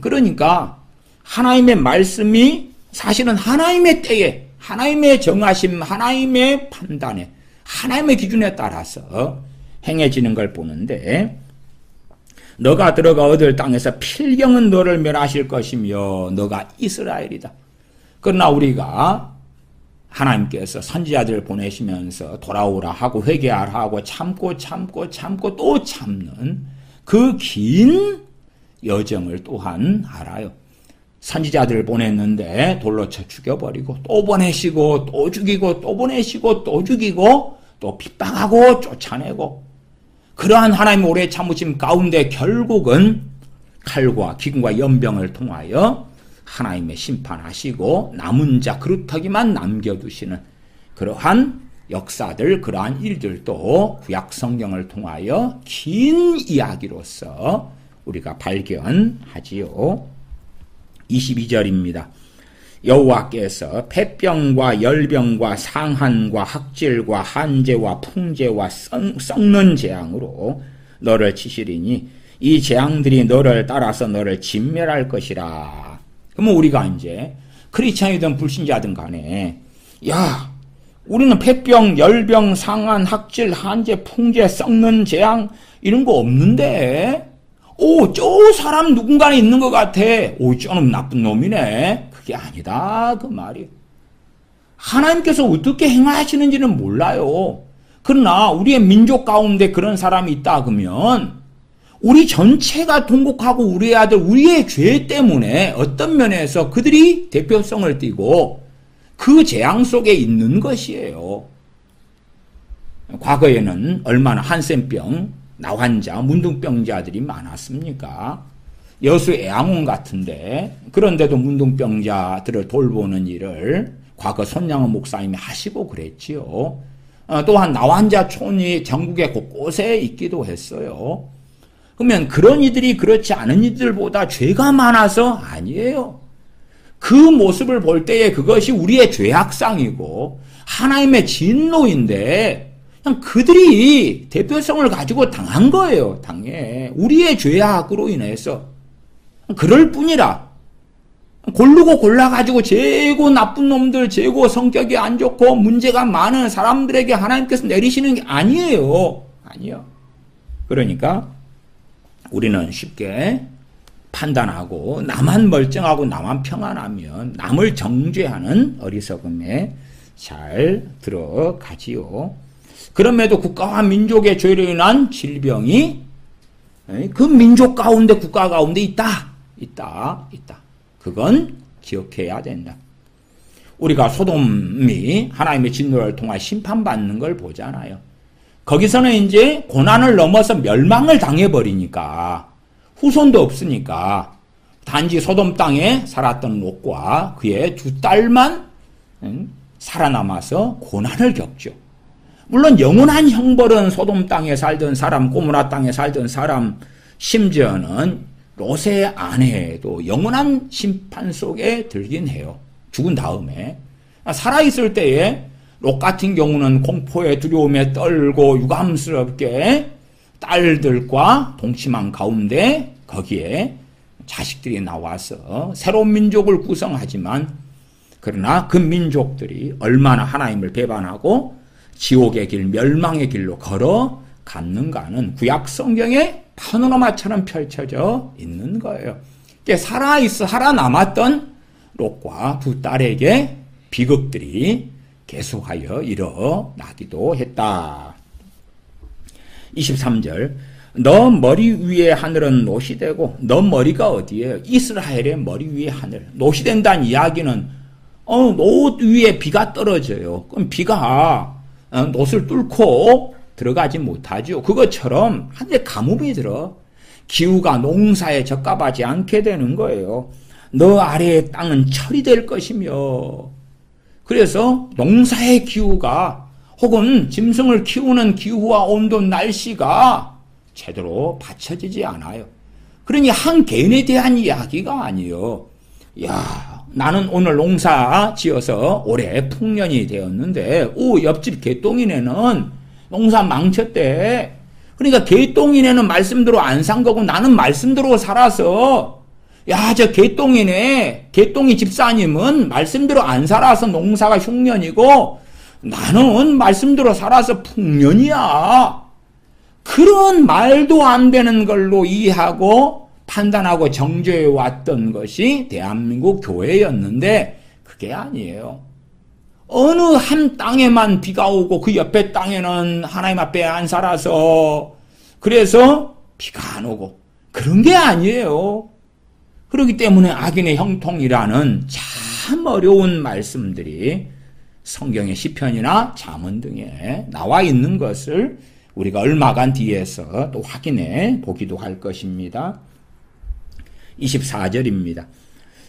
그러니까 하나님의 말씀이 사실은 하나님의 때에, 하나님의 정하심, 하나님의 판단에, 하나님의 기준에 따라서 행해지는 걸 보는데, 너가 들어가 얻을 땅에서 필경은 너를 멸하실 것이며 너가 이스라엘이다. 그러나 우리가 하나님께서 선지자들을 보내시면서 돌아오라 하고 회개하라 하고 참고 또 참는 그 긴 여정을 또한 알아요. 선지자들을 보냈는데 돌로 쳐 죽여버리고 또 보내시고 또 죽이고 또 보내시고 또 죽이고 또 핍박하고 쫓아내고, 그러한 하나님의 오래 참으심 가운데 결국은 칼과 기근과 연병을 통하여 하나님의 심판하시고 남은 자 그루터기만 남겨두시는 그러한 역사들, 그러한 일들도 구약 성경을 통하여 긴 이야기로서 우리가 발견하지요. 22절입니다. 여호와께서 폐병과 열병과 상한과 학질과 한재와 풍재와 썩는 재앙으로 너를 치시리니 이 재앙들이 너를 따라서 너를 진멸할 것이라. 그러면 우리가 이제 크리스찬이든 불신자든 간에, 야, 우리는 폐병, 열병, 상한, 학질, 한재, 풍재, 썩는 재앙 이런 거 없는데, 오, 저 사람 누군가는 있는 것 같아. 오, 저놈 나쁜 놈이네. 그게 아니다 그 말이에요. 하나님께서 어떻게 행하시는지는 몰라요. 그러나 우리의 민족 가운데 그런 사람이 있다 그러면 우리 전체가 통곡하고 우리의 아들, 우리의 죄 때문에 어떤 면에서 그들이 대표성을 띠고 그 재앙 속에 있는 것이에요. 과거에는 얼마나 한센병, 나환자, 문둥병자들이 많았습니까? 여수 애양원 같은데, 그런데도 문둥병자들을 돌보는 일을 과거 손양원 목사님이 하시고 그랬지요. 또한 나환자촌이 전국에 곳곳에 있기도 했어요. 그러면 그런 이들이 그렇지 않은 이들보다 죄가 많아서 아니에요. 그 모습을 볼 때에 그것이 우리의 죄악상이고 하나님의 진노인데, 그냥 그들이 대표성을 가지고 당한 거예요. 당해. 우리의 죄악으로 인해서. 그럴 뿐이라. 고르고 골라가지고 재고 나쁜 놈들, 재고 성격이 안 좋고 문제가 많은 사람들에게 하나님께서 내리시는 게 아니에요. 아니요. 그러니까 우리는 쉽게 판단하고 나만 멀쩡하고 나만 평안하면 남을 정죄하는 어리석음에 잘 들어가지요. 그럼에도 국가와 민족의 죄로 인한 질병이 그 민족 가운데, 국가 가운데 있다. 그건 기억해야 된다. 우리가 소돔이 하나님의 진노를 통해 심판받는 걸 보잖아요. 거기서는 이제 고난을 넘어서 멸망을 당해버리니까 후손도 없으니까 단지 소돔 땅에 살았던 롯과 그의 두 딸만 살아남아서 고난을 겪죠. 물론 영원한 형벌은 소돔 땅에 살던 사람, 고모라 땅에 살던 사람, 심지어는 롯의 아내도 영원한 심판 속에 들긴 해요. 죽은 다음에. 살아있을 때에 롯 같은 경우는 공포에 두려움에 떨고 유감스럽게 딸들과 동침한 가운데 거기에 자식들이 나와서 새로운 민족을 구성하지만, 그러나 그 민족들이 얼마나 하나님을 배반하고 지옥의 길, 멸망의 길로 걸어갔는가는 구약 성경에 파노라마처럼 펼쳐져 있는 거예요. 살아남았던 롯과 두 딸에게 비극들이 계속하여 일어나기도 했다. 23절 너 머리 위에 하늘은 노시 되고 너 머리가 어디예요? 이스라엘의 머리 위에 하늘. 노시 된다는 이야기는 노 위에 비가 떨어져요. 그럼 비가 노를 뚫고 들어가지 못하죠. 그것처럼 하늘에 가뭄이 들어 기후가 농사에 적합하지 않게 되는 거예요. 너 아래의 땅은 철이 될 것이며 그래서 농사의 기후가 혹은 짐승을 키우는 기후와 온도 날씨가 제대로 받쳐지지 않아요. 그러니 한 개인에 대한 이야기가 아니에요. 야, 나는 오늘 농사 지어서 올해 풍년이 되었는데 옆집 개똥이네는 농사 망쳤대. 그러니까 개똥이네는 말씀대로 안 산 거고 나는 말씀대로 살아서 야, 저 개똥이네. 개똥이 집사님은 말씀대로 안 살아서 농사가 흉년이고 나는 말씀대로 살아서 풍년이야. 그런 말도 안 되는 걸로 이해하고 판단하고 정죄해 왔던 것이 대한민국 교회였는데 그게 아니에요. 어느 한 땅에만 비가 오고 그 옆에 땅에는 하나님 앞에 안 살아서 그래서 비가 안 오고 그런 게 아니에요. 그렇기 때문에 악인의 형통이라는 참 어려운 말씀들이 성경의 시편이나 잠언 등에 나와 있는 것을 우리가 얼마간 뒤에서 또 확인해 보기도 할 것입니다. 24절입니다.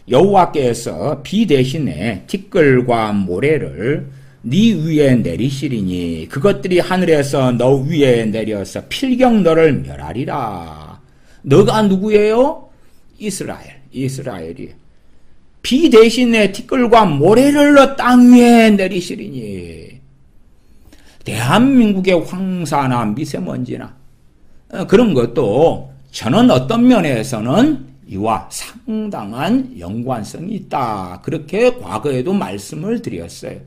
여호와께서 비 대신에 티끌과 모래를 네 위에 내리시리니 그것들이 하늘에서 너 위에 내려서 필경 너를 멸하리라. 너가 누구예요? 이스라엘이에요. 비 대신에 티끌과 모래를 너 땅 위에 내리시리니 대한민국의 황사나 미세먼지나 그런 것도 저는 어떤 면에서는 이와 상당한 연관성이 있다. 그렇게 과거에도 말씀을 드렸어요.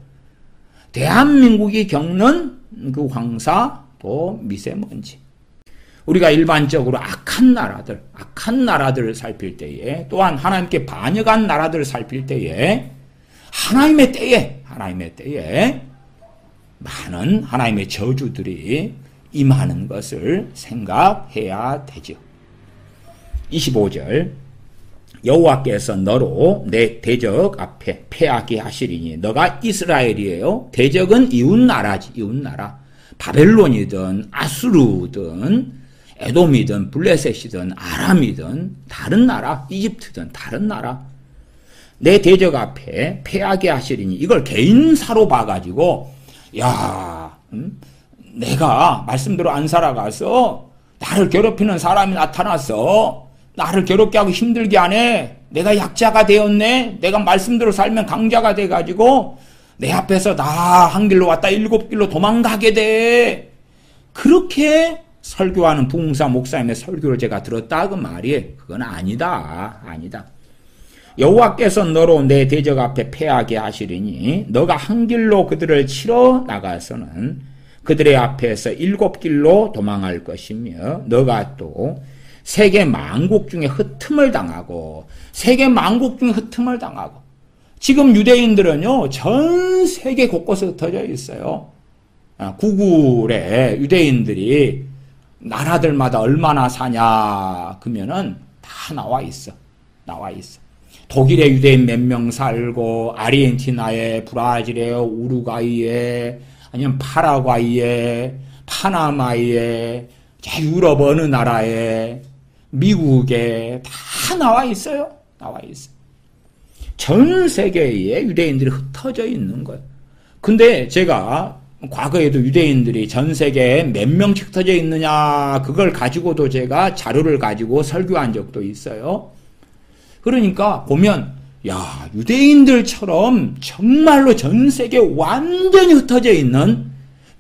대한민국이 겪는 그 황사 또 미세먼지. 우리가 일반적으로 악한 나라들을 살필 때에 또한 하나님께 반역한 나라들을 살필 때에 하나님의 때에 많은 하나님의 저주들이 임하는 것을 생각해야 되죠. 25절 여호와께서 너로 내 대적 앞에 패하게 하시리니 너가 이스라엘이에요. 대적은 이웃나라지. 이웃나라. 바벨론이든 아수르든 에돔이든 블레셋이든 아람이든 다른 나라, 이집트든 다른 나라. 내 대적 앞에 패하게 하시리니 이걸 개인사로 봐가지고 내가 말씀대로 안 살아가서 나를 괴롭히는 사람이 나타났어. 나를 괴롭게 하고 힘들게 하네. 내가 약자가 되었네. 내가 말씀대로 살면 강자가 돼가지고 내 앞에서 나 한 길로 왔다 7길로 도망가게 돼. 그렇게 설교하는 부흥사 목사님의 설교를 제가 들었다 그 말이에요. 그건 아니다. 여호와께서 너로 내 대적 앞에 패하게 하시리니 너가 한 길로 그들을 치러 나가서는 그들의 앞에서 7길로 도망할 것이며 너가 또 세계 만국 중에 흩음을 당하고 지금 유대인들은요 전 세계 곳곳에 흩어져 있어요. 구글에 유대인들이 나라들마다 얼마나 사냐 그러면은 다 나와 있어. 독일에 유대인 몇 명 살고 아르헨티나에 브라질에 우루과이에 아니면 파라과이에 파나마에 유럽 어느 나라에 미국에 다 나와 있어요. 전 세계에 유대인들이 흩어져 있는 거예요. 근데 제가 과거에도 유대인들이 전 세계에 몇 명씩 흩어져 있느냐 그걸 가지고도 제가 자료를 가지고 설교한 적도 있어요. 그러니까 보면 유대인들처럼 정말로 전 세계에 완전히 흩어져 있는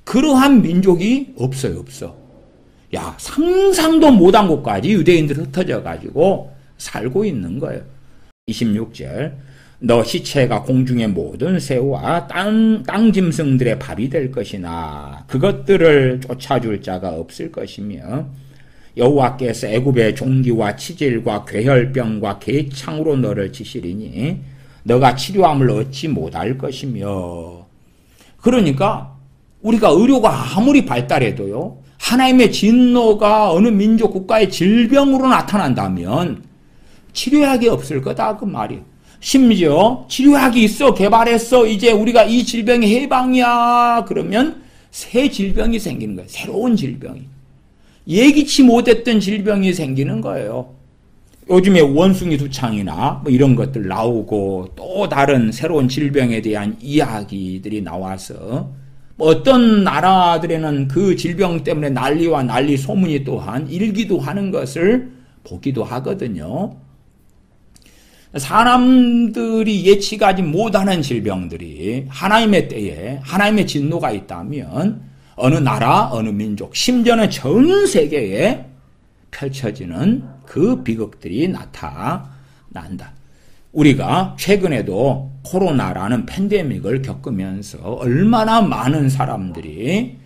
그러한 민족이 없어요. 상상도 못한 곳까지 유대인들이 흩어져 가지고 살고 있는 거예요. 26절 너 시체가 공중의 모든 새와 땅 짐승들의 밥이 될 것이나 그것들을 쫓아줄 자가 없을 것이며 여호와께서 애굽의 종기와 치질과 괴혈병과 개창으로 너를 치시리니 너가 치료함을 얻지 못할 것이며. 그러니까 우리가 의료가 아무리 발달해도요, 하나님의 진노가 어느 민족 국가의 질병으로 나타난다면 치료약이 없을 거다 그 말이에요. 심지어 치료약이 있어, 개발했어, 이제 우리가 이 질병의 해방이야 그러면 새 질병이 생기는 거예요. 새로운 질병이. 예기치 못했던 질병이 생기는 거예요. 요즘에 원숭이 두창이나 뭐 이런 것들 나오고 또 다른 새로운 질병에 대한 이야기들이 나와서 뭐 어떤 나라들에는 그 질병 때문에 난리와 난리 소문이 또한 일기도 하는 것을 보기도 하거든요. 사람들이 예측하지 못하는 질병들이 하나님의 때에 하나님의 진노가 있다면 어느 나라, 어느 민족, 심지어는 전 세계에 펼쳐지는 그 비극들이 나타난다. 우리가 최근에도 코로나라는 팬데믹을 겪으면서 얼마나 많은 사람들이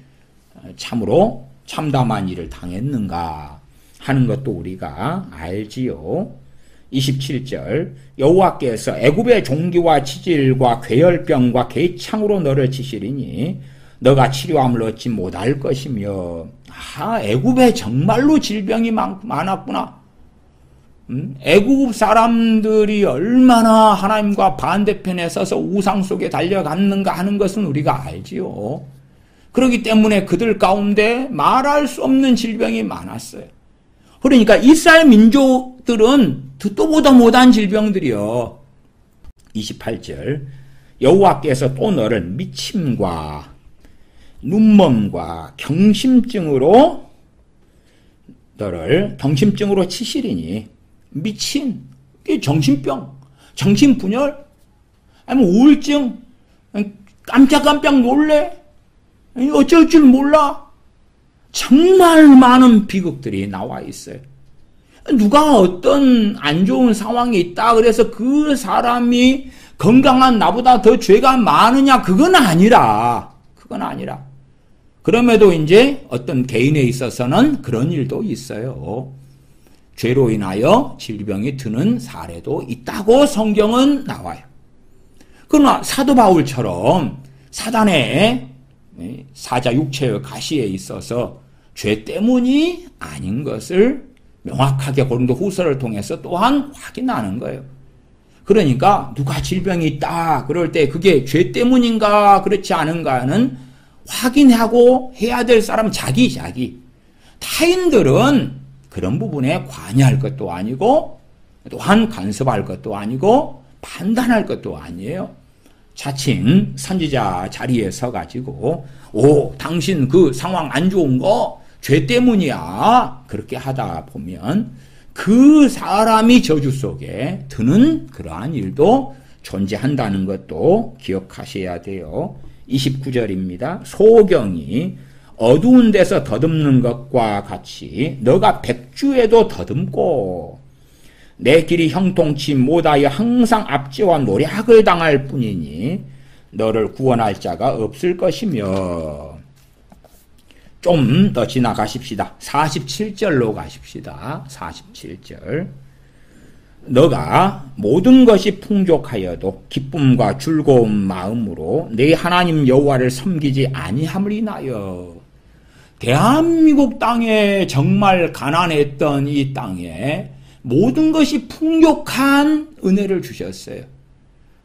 참으로 참담한 일을 당했는가 하는 것도 우리가 알지요. 27절 여호와께서 애굽의 종기와 치질과 괴혈병과 개창으로 너를 치시리니 너가 치료함을 얻지 못할 것이며. 애굽에 정말로 질병이 많았구나. 애굽 사람들이 얼마나 하나님과 반대편에 서서 우상 속에 달려갔는가 하는 것은 우리가 알지요. 그렇기 때문에 그들 가운데 말할 수 없는 질병이 많았어요. 그러니까 이스라엘 민족들은 듣도 보도 못한 질병들이요. 28절 여호와께서 또 너를 미침과 눈멈과 경심증으로 너를 경심증으로 치시리니. 미친, 정신병, 정신분열, 아니면 우울증, 깜짝깜짝 놀래, 어쩔 줄 몰라. 정말 많은 비극들이 나와 있어요. 누가 어떤 안 좋은 상황이 있다 그래서 그 사람이 건강한 나보다 더 죄가 많으냐, 그건 아니라. 그럼에도 이제 어떤 개인에 있어서는 그런 일도 있어요. 죄로 인하여 질병이 드는 사례도 있다고 성경은 나와요. 그러나 사도 바울처럼 사단의 사자 육체의 가시에 있어서 죄 때문이 아닌 것을 명확하게 고린도 후서를 통해서 또한 확인하는 거예요. 그러니까 누가 질병이 있다 그럴 때 그게 죄 때문인가 그렇지 않은가는 확인하고 해야 될 사람은 자기. 타인들은 그런 부분에 관여할 것도 아니고 또한 간섭할 것도 아니고 판단할 것도 아니에요. 자칭 선지자 자리에 서가지고 당신 그 상황 안 좋은 거 죄 때문이야 그렇게 하다 보면 그 사람이 저주 속에 드는 그러한 일도 존재한다는 것도 기억하셔야 돼요. 29절입니다. 소경이 어두운 데서 더듬는 것과 같이 너가 백주에도 더듬고 내 길이 형통치 못하여 항상 압제와 노략을 당할 뿐이니 너를 구원할 자가 없을 것이며. 좀 더 지나가십시다. 47절로 가십시다. 47절 너가 모든 것이 풍족하여도 기쁨과 즐거운 마음으로 내 하나님 여호와를 섬기지 아니함을 인하여. 대한민국 땅에 정말 가난했던 이 땅에 모든 것이 풍족한 은혜를 주셨어요.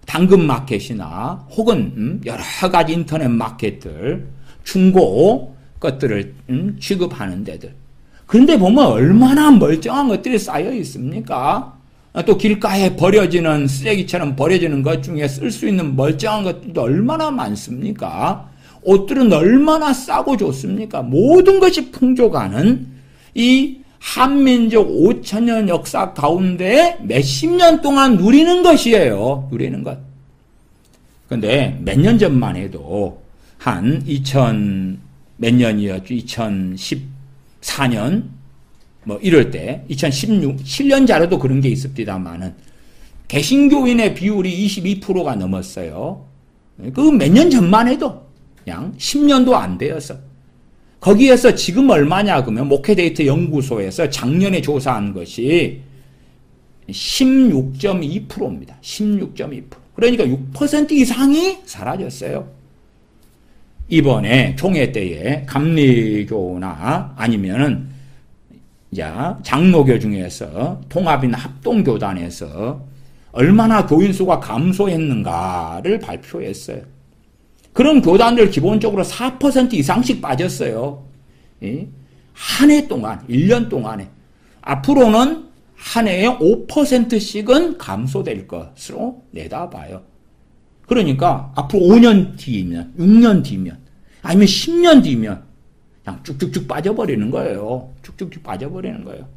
당근마켓이나 혹은 여러 가지 인터넷 마켓들, 중고 것들을 취급하는 데들. 그런데 보면 얼마나 멀쩡한 것들이 쌓여 있습니까? 또 길가에 버려지는 쓰레기처럼 버려지는 것 중에 쓸 수 있는 멀쩡한 것들도 얼마나 많습니까? 옷들은 얼마나 싸고 좋습니까? 모든 것이 풍족하는 이 한민족 5,000년 역사 가운데 몇십 년 동안 누리는 것이에요. 누리는 것. 그런데 몇 년 전만 해도 한 2000 몇 년이었죠? 2014년 뭐 이럴 때 2016 7년 전에도 그런 게 있습니다만은 개신교인의 비율이 22%가 넘었어요. 그 몇 년 전만 해도 그냥 10년도 안 되어서. 거기에서 지금 얼마냐 그러면 목회데이터 연구소에서 작년에 조사한 것이 16.2%입니다. 16.2%. 그러니까 6% 이상이 사라졌어요. 이번에 총회 때에 감리교나 아니면은 장로교 중에서 통합이나 합동교단에서 얼마나 교인 수가 감소했는가를 발표했어요. 그런 교단들 기본적으로 4% 이상씩 빠졌어요. 한 해 동안, 1년 동안에. 앞으로는 한 해에 5%씩은 감소될 것으로 내다봐요. 그러니까 앞으로 5년 뒤면, 6년 뒤면, 아니면 10년 뒤면 그냥 쭉쭉쭉 빠져버리는 거예요. 쭉쭉쭉 빠져버리는 거예요.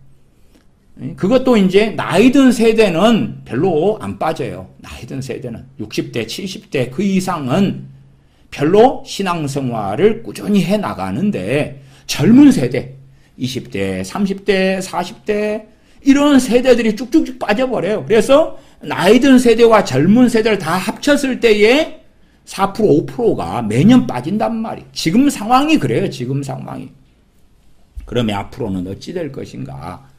그것도 이제 나이 든 세대는 별로 안 빠져요. 나이 든 세대는 60대, 70대 그 이상은 별로 신앙생활을 꾸준히 해 나가는데 젊은 세대, 20대, 30대, 40대 이런 세대들이 쭉쭉쭉 빠져버려요. 그래서 나이 든 세대와 젊은 세대를 다 합쳤을 때에 4%, 5%가 매년 빠진단 말이에요. 지금 상황이 그래요. 지금 상황이. 그러면 앞으로는 어찌 될 것인가.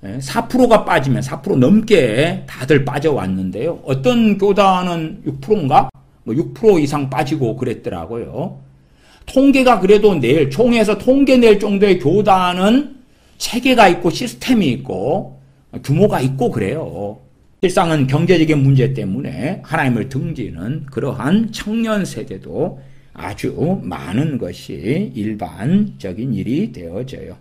4%가 빠지면 4% 넘게 다들 빠져왔는데요. 어떤 교단은 6%인가? 6% 이상 빠지고 그랬더라고요. 통계가 그래도 총회에서 통계 낼 정도의 교단은 체계가 있고 시스템이 있고 규모가 있고 그래요. 실상은 경제적인 문제 때문에 하나님을 등지는 그러한 청년 세대도 아주 많은 것이 일반적인 일이 되어져요.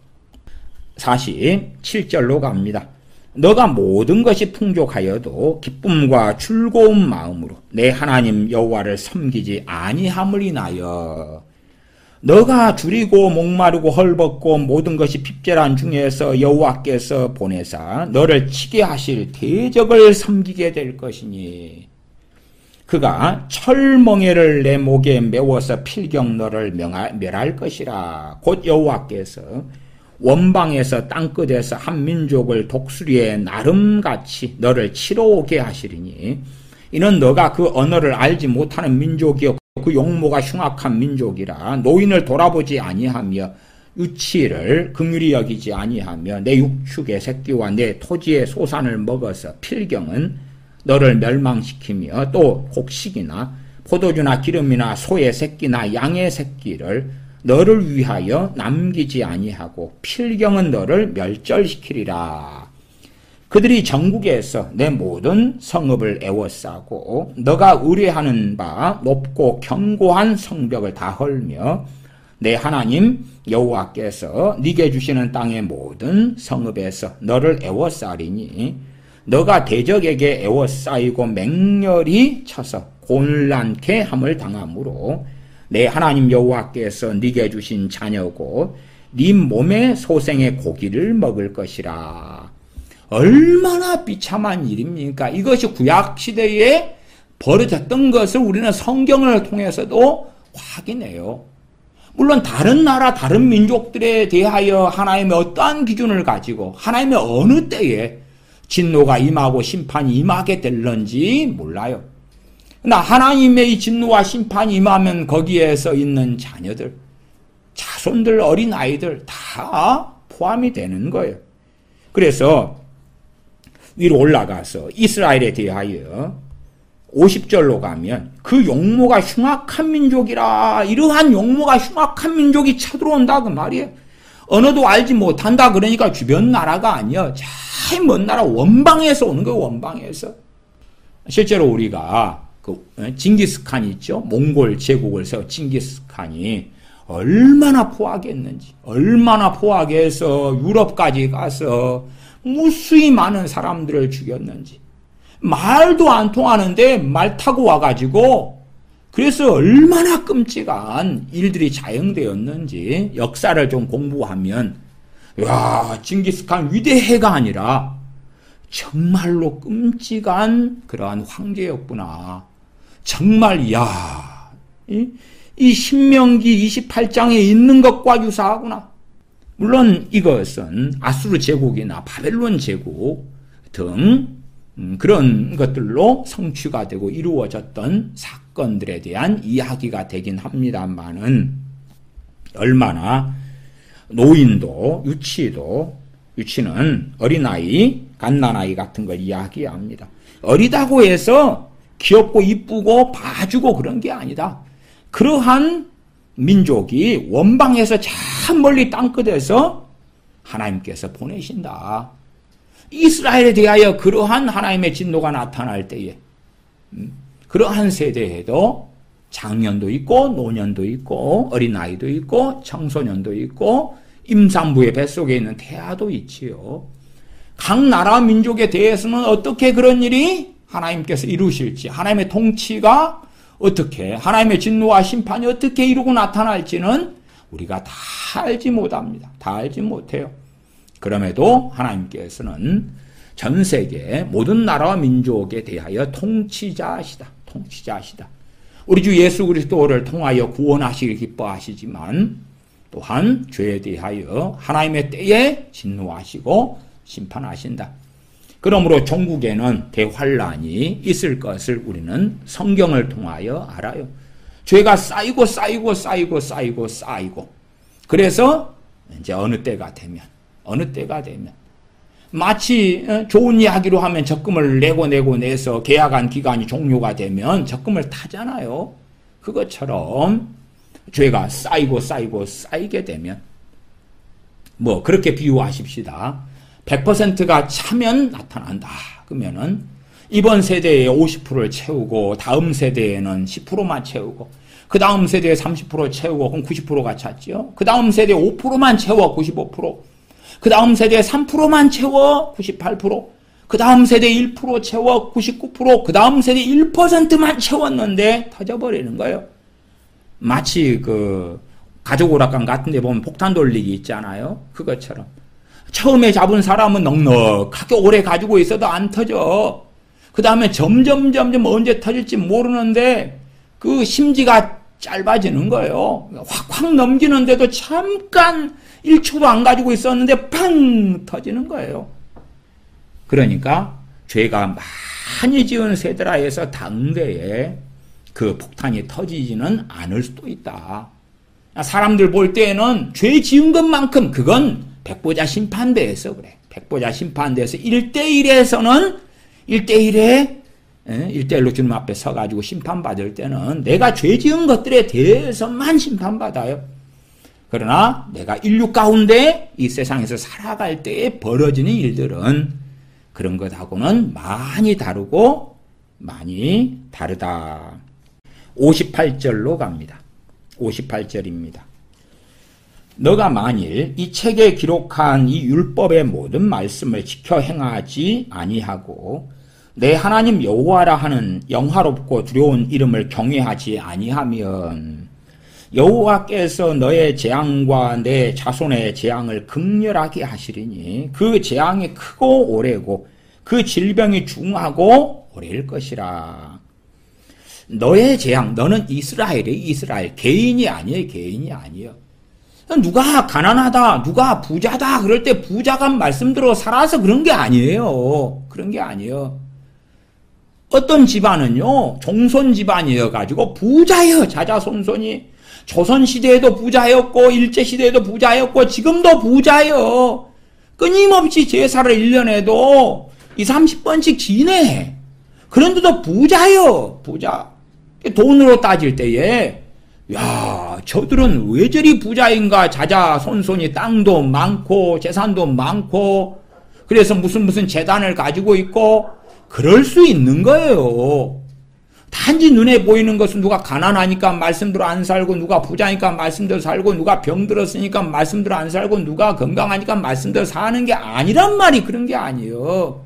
47절로 갑니다. 너가 모든 것이 풍족하여도 기쁨과 즐거운 마음으로 내 하나님 여호와를 섬기지 아니함을 인하여 너가 줄이고 목마르고 헐벗고 모든 것이 핍절한 중에서 여호와께서 보내사 너를 치게 하실 대적을 섬기게 될 것이니 그가 철멍에를 내 목에 메워서 필경 너를 멸할 것이라. 곧 여호와께서 원방에서 땅끝에서 한 민족을 독수리의 나름같이 너를 치러 오게 하시리니 이는 너가 그 언어를 알지 못하는 민족이요 그 용모가 흉악한 민족이라. 노인을 돌아보지 아니하며 유치를 긍휼히 여기지 아니하며 내 육축의 새끼와 내 토지의 소산을 먹어서 필경은 너를 멸망시키며 또 곡식이나 포도주나 기름이나 소의 새끼나 양의 새끼를 너를 위하여 남기지 아니하고 필경은 너를 멸절시키리라. 그들이 전국에서 내 모든 성읍을 애워싸고 너가 의뢰하는 바 높고 견고한 성벽을 다 헐며 내 하나님 여호와께서 네게 주시는 땅의 모든 성읍에서 너를 애워싸리니 너가 대적에게 애워싸이고 맹렬히 쳐서 곤란케 함을 당함으로 내 하나님 여호와께서 네게 주신 자녀고 네 몸의 소생의 고기를 먹을 것이라. 얼마나 비참한 일입니까? 이것이 구약시대에 벌어졌던 것을 우리는 성경을 통해서도 확인해요. 물론 다른 나라 다른 민족들에 대하여 하나님의 어떠한 기준을 가지고 하나님의 어느 때에 진노가 임하고 심판이 임하게 될런지 몰라요. 그러나 하나님의 이 진노와 심판이 임하면 거기에서 있는 자녀들, 자손들, 어린아이들 다 포함이 되는 거예요. 그래서 위로 올라가서 이스라엘에 대하여 50절로 가면 그 용모가 흉악한 민족이라. 이러한 용모가 흉악한 민족이 쳐들어온다 그 말이에요. 언어도 알지 못한다 그러니까 주변 나라가 아니야. 잘 먼 나라 원방에서 오는 거예요. 원방에서. 실제로 우리가 그 징기스칸 있죠. 몽골 제국을 세운 징기스칸이 얼마나 포악했는지, 얼마나 포악해서 유럽까지 가서 무수히 많은 사람들을 죽였는지, 말도 안 통하는데 말 타고 와가지고 그래서 얼마나 끔찍한 일들이 자행되었는지 역사를 좀 공부하면 야, 징기스칸 위대해가 아니라 정말로 끔찍한 그러한 황제였구나. 정말 야, 이 신명기 28장에 있는 것과 유사하구나. 물론 이것은 아수르 제국이나 바벨론 제국 등 그런 것들로 성취가 되고 이루어졌던 사건들에 대한 이야기가 되긴 합니다만은 얼마나 노인도 유치는 어린아이, 갓난아이 같은 걸 이야기합니다. 어리다고 해서 귀엽고 이쁘고 봐주고 그런 게 아니다. 그러한 민족이 원방에서 참 멀리 땅끝에서 하나님께서 보내신다. 이스라엘에 대하여 그러한 하나님의 진노가 나타날 때에 그러한 세대에도 장년도 있고 노년도 있고 어린아이도 있고 청소년도 있고 임산부의 뱃속에 있는 태아도 있지요. 각 나라 민족에 대해서는 어떻게 그런 일이 하나님께서 이루실지, 하나님의 통치가 어떻게, 하나님의 진노와 심판이 어떻게 이루고 나타날지는 우리가 다 알지 못합니다. 다 알지 못해요. 그럼에도 하나님께서는 전 세계 모든 나라와 민족에 대하여 통치자시다. 우리 주 예수 그리스도를 통하여 구원하시길 기뻐하시지만 또한 죄에 대하여 하나님의 때에 진노하시고 심판하신다. 그러므로 종국에는 대환란이 있을 것을 우리는 성경을 통하여 알아요. 죄가 쌓이고 그래서 이제 어느 때가 되면 마치 좋은 이야기로 하면 적금을 내서 계약한 기간이 종료가 되면 적금을 타잖아요. 그것처럼 죄가 쌓이게 되면 뭐 그렇게 비유하십시다. 100%가 차면 나타난다. 그러면은 이번 세대에 50%를 채우고 다음 세대에는 10%만 채우고 그 다음 세대에 30% 채우고 그럼 90%가 찼죠. 그 다음 세대에 5%만 채워 95%. 그 다음 세대에 3%만 채워 98%. 그 다음 세대에 1% 채워 99%. 그 다음 세대에 1%만 채웠는데 터져버리는 거예요. 마치 그 가족 오락관 같은 데 보면 폭탄 돌리기 있잖아요. 그것처럼. 처음에 잡은 사람은 넉넉하게 오래 가지고 있어도 안 터져. 그 다음에 점점 언제 터질지 모르는데 그 심지가 짧아지는 거예요. 확 넘기는데도 잠깐 1초도 안 가지고 있었는데 팡 터지는 거예요. 그러니까 죄가 많이 지은 세대라 해서 당대에 그 폭탄이 터지지는 않을 수도 있다. 사람들 볼 때에는 죄 지은 것만큼 그건 백보자 심판대에서 그래. 백보자 심판대에서 1대1에서는 1대1로 주님 앞에 서가지고 심판받을 때는 내가 죄 지은 것들에 대해서만 심판받아요. 그러나 내가 인류 가운데 이 세상에서 살아갈 때에 벌어지는 일들은 그런 것하고는 많이 다르고 많이 다르다. 58절로 갑니다. 58절입니다. 너가 만일 이 책에 기록한 이 율법의 모든 말씀을 지켜 행하지 아니하고 내 하나님 여호와라 하는 영화롭고 두려운 이름을 경외하지 아니하면 여호와께서 너의 재앙과 내 자손의 재앙을 극렬하게 하시리니 그 재앙이 크고 오래고 그 질병이 중하고 오래일 것이라. 너의 재앙, 너는 이스라엘. 개인이 아니에요. 누가 가난하다, 누가 부자다, 그럴 때 부자가 말씀대로 살아서 그런 게 아니에요. 어떤 집안은요, 종손 집안이어가지고 부자예요, 자자손손이. 조선시대에도 부자였고, 일제시대에도 부자였고, 지금도 부자예요. 끊임없이 제사를 1년에도 20-30번씩 지내. 그런데도 부자예요, 부자. 돈으로 따질 때에, 야, 저들은 왜 저리 부자인가? 자자손손이 땅도 많고 재산도 많고 그래서 무슨 재단을 가지고 있고 그럴 수 있는 거예요. 단지 눈에 보이는 것은 누가 가난하니까 말씀대로 안 살고 누가 부자니까 말씀대로 살고 누가 병들었으니까 말씀대로 안 살고 누가 건강하니까 말씀대로 사는 게 아니란 말이 그런 게 아니에요.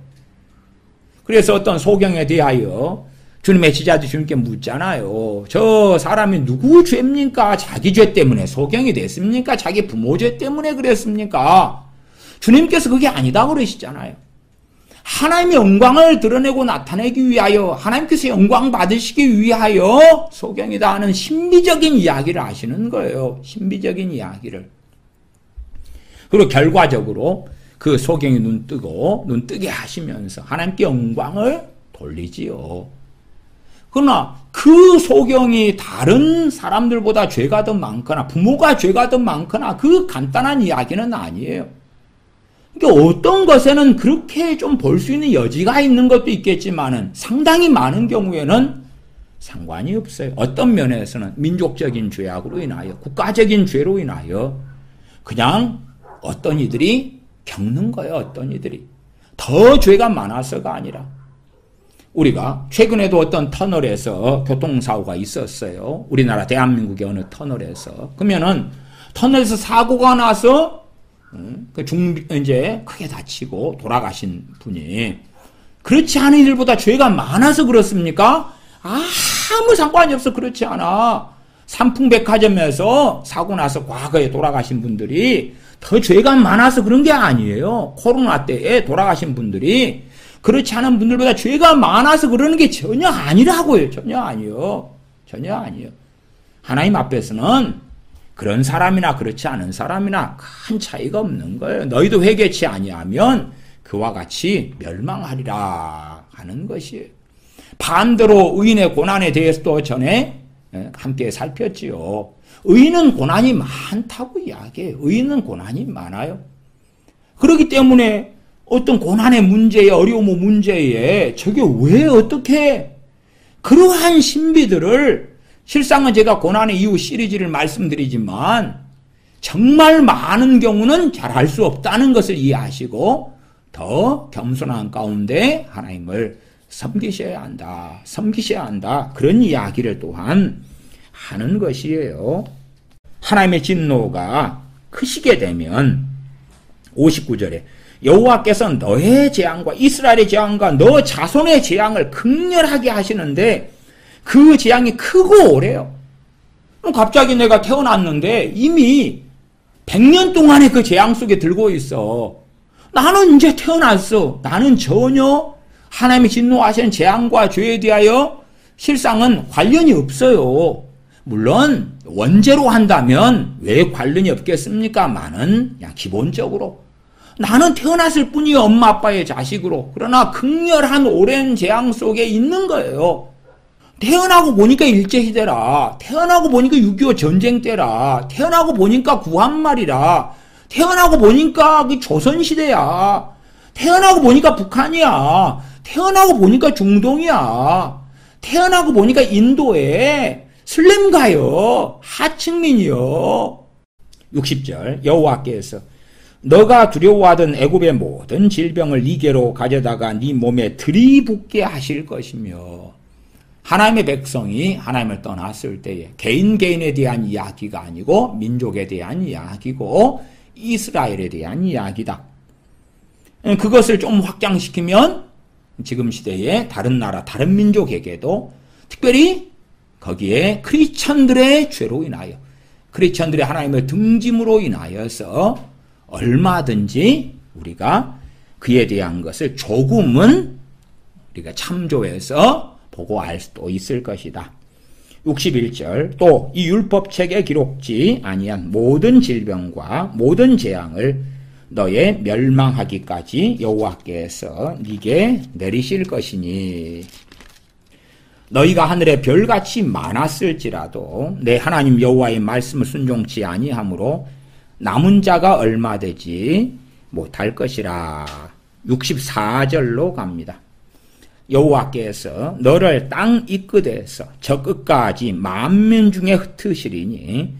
그래서 어떤 소경에 대하여 주님의 지자도 주님께 묻잖아요. 저 사람이 누구 죄입니까? 자기 죄 때문에 소경이 됐습니까? 자기 부모 죄 때문에 그랬습니까? 주님께서 그게 아니다 그러시잖아요. 하나님의 영광을 드러내고 나타내기 위하여 하나님께서 영광 받으시기 위하여 소경이다 하는 신비적인 이야기를 하시는 거예요. 신비적인 이야기를. 그리고 결과적으로 그 소경이 눈 뜨게 하시면서 하나님께 영광을 돌리지요. 그러나 그 소경이 다른 사람들보다 죄가 더 많거나 부모가 죄가 더 많거나 그 간단한 이야기는 아니에요. 그러니까 어떤 것에는 그렇게 좀 볼 수 있는 여지가 있는 것도 있겠지만은 상당히 많은 경우에는 상관이 없어요. 어떤 면에서는 민족적인 죄악으로 인하여 국가적인 죄로 인하여 그냥 어떤 이들이 겪는 거예요. 어떤 이들이. 더 죄가 많아서가 아니라. 우리가 최근에도 어떤 터널에서 교통사고가 있었어요. 우리나라 대한민국의 어느 터널에서. 그러면은 터널에서 사고가 나서 이제 크게 다치고 돌아가신 분이 그렇지 않은 이들보다 죄가 많아서 그렇습니까? 아무 상관이 없어. 그렇지 않아. 삼풍백화점에서 사고 나서 과거에 돌아가신 분들이 더 죄가 많아서 그런 게 아니에요. 코로나 때에 돌아가신 분들이 그렇지 않은 분들보다 죄가 많아서 그러는 게 전혀 아니라고요. 전혀 아니요. 전혀 아니요. 하나님 앞에서는 그런 사람이나 그렇지 않은 사람이나 큰 차이가 없는 거예요. 너희도 회개치 아니하면 그와 같이 멸망하리라 하는 것이에요. 반대로 의인의 고난에 대해서도 전에 함께 살폈지요. 의인은 고난이 많다고 이야기해요. 의인은 고난이 많아요. 그렇기 때문에 어떤 고난의 문제에 어려움 문제에 저게 왜 어떻게 그러한 신비들을 실상은 제가 고난의 이유 시리즈를 말씀드리지만 정말 많은 경우는 잘 알 수 없다는 것을 이해하시고 더 겸손한 가운데 하나님을 섬기셔야 한다. 섬기셔야 한다. 그런 이야기를 또한 하는 것이에요. 하나님의 진노가 크시게 되면 59절에 여호와께서 너의 재앙과 이스라엘의 재앙과 너 자손의 재앙을 극렬하게 하시는데 그 재앙이 크고 오래요. 그럼 갑자기 내가 태어났는데 이미 100년 동안의 그 재앙 속에 들고 있어. 나는 이제 태어났어. 나는 전혀 하나님이 진노하시는 재앙과 죄에 대하여 실상은 관련이 없어요. 물론 원죄로 한다면 왜 관련이 없겠습니까만은 그냥 기본적으로 나는 태어났을 뿐이요. 엄마 아빠의 자식으로. 그러나 극렬한 오랜 재앙 속에 있는 거예요. 태어나고 보니까 일제시대라. 태어나고 보니까 6.25 전쟁 때라. 태어나고 보니까 구한말이라. 태어나고 보니까 그 조선시대야. 태어나고 보니까 북한이야. 태어나고 보니까 중동이야. 태어나고 보니까 인도에 슬림가요. 하층민이요. 60절 여호와께서 너가 두려워하던 애굽의 모든 질병을 니게로 가져다가 네 몸에 들이붓게 하실 것이며 하나님의 백성이 하나님을 떠났을 때에 개인에 대한 이야기가 아니고 민족에 대한 이야기고 이스라엘에 대한 이야기다. 그것을 좀 확장시키면 지금 시대의 다른 나라, 다른 민족에게도 특별히 거기에 크리스천들의 죄로 인하여 크리스천들의 하나님의 등짐으로 인하여서 얼마든지 우리가 그에 대한 것을 조금은 우리가 참조해서 보고 알 수도 있을 것이다. 61절 또 이 율법책에 기록지 아니한 모든 질병과 모든 재앙을 너의 멸망하기까지 여호와께서 네게 내리실 것이니 너희가 하늘에 별같이 많았을지라도 내 하나님 여호와의 말씀을 순종치 아니하므로 남은 자가 얼마 되지 못할 것이라. 64절로 갑니다. 여호와께서 너를 땅 이 끝에서 저 끝까지 만민 중에 흩으시리니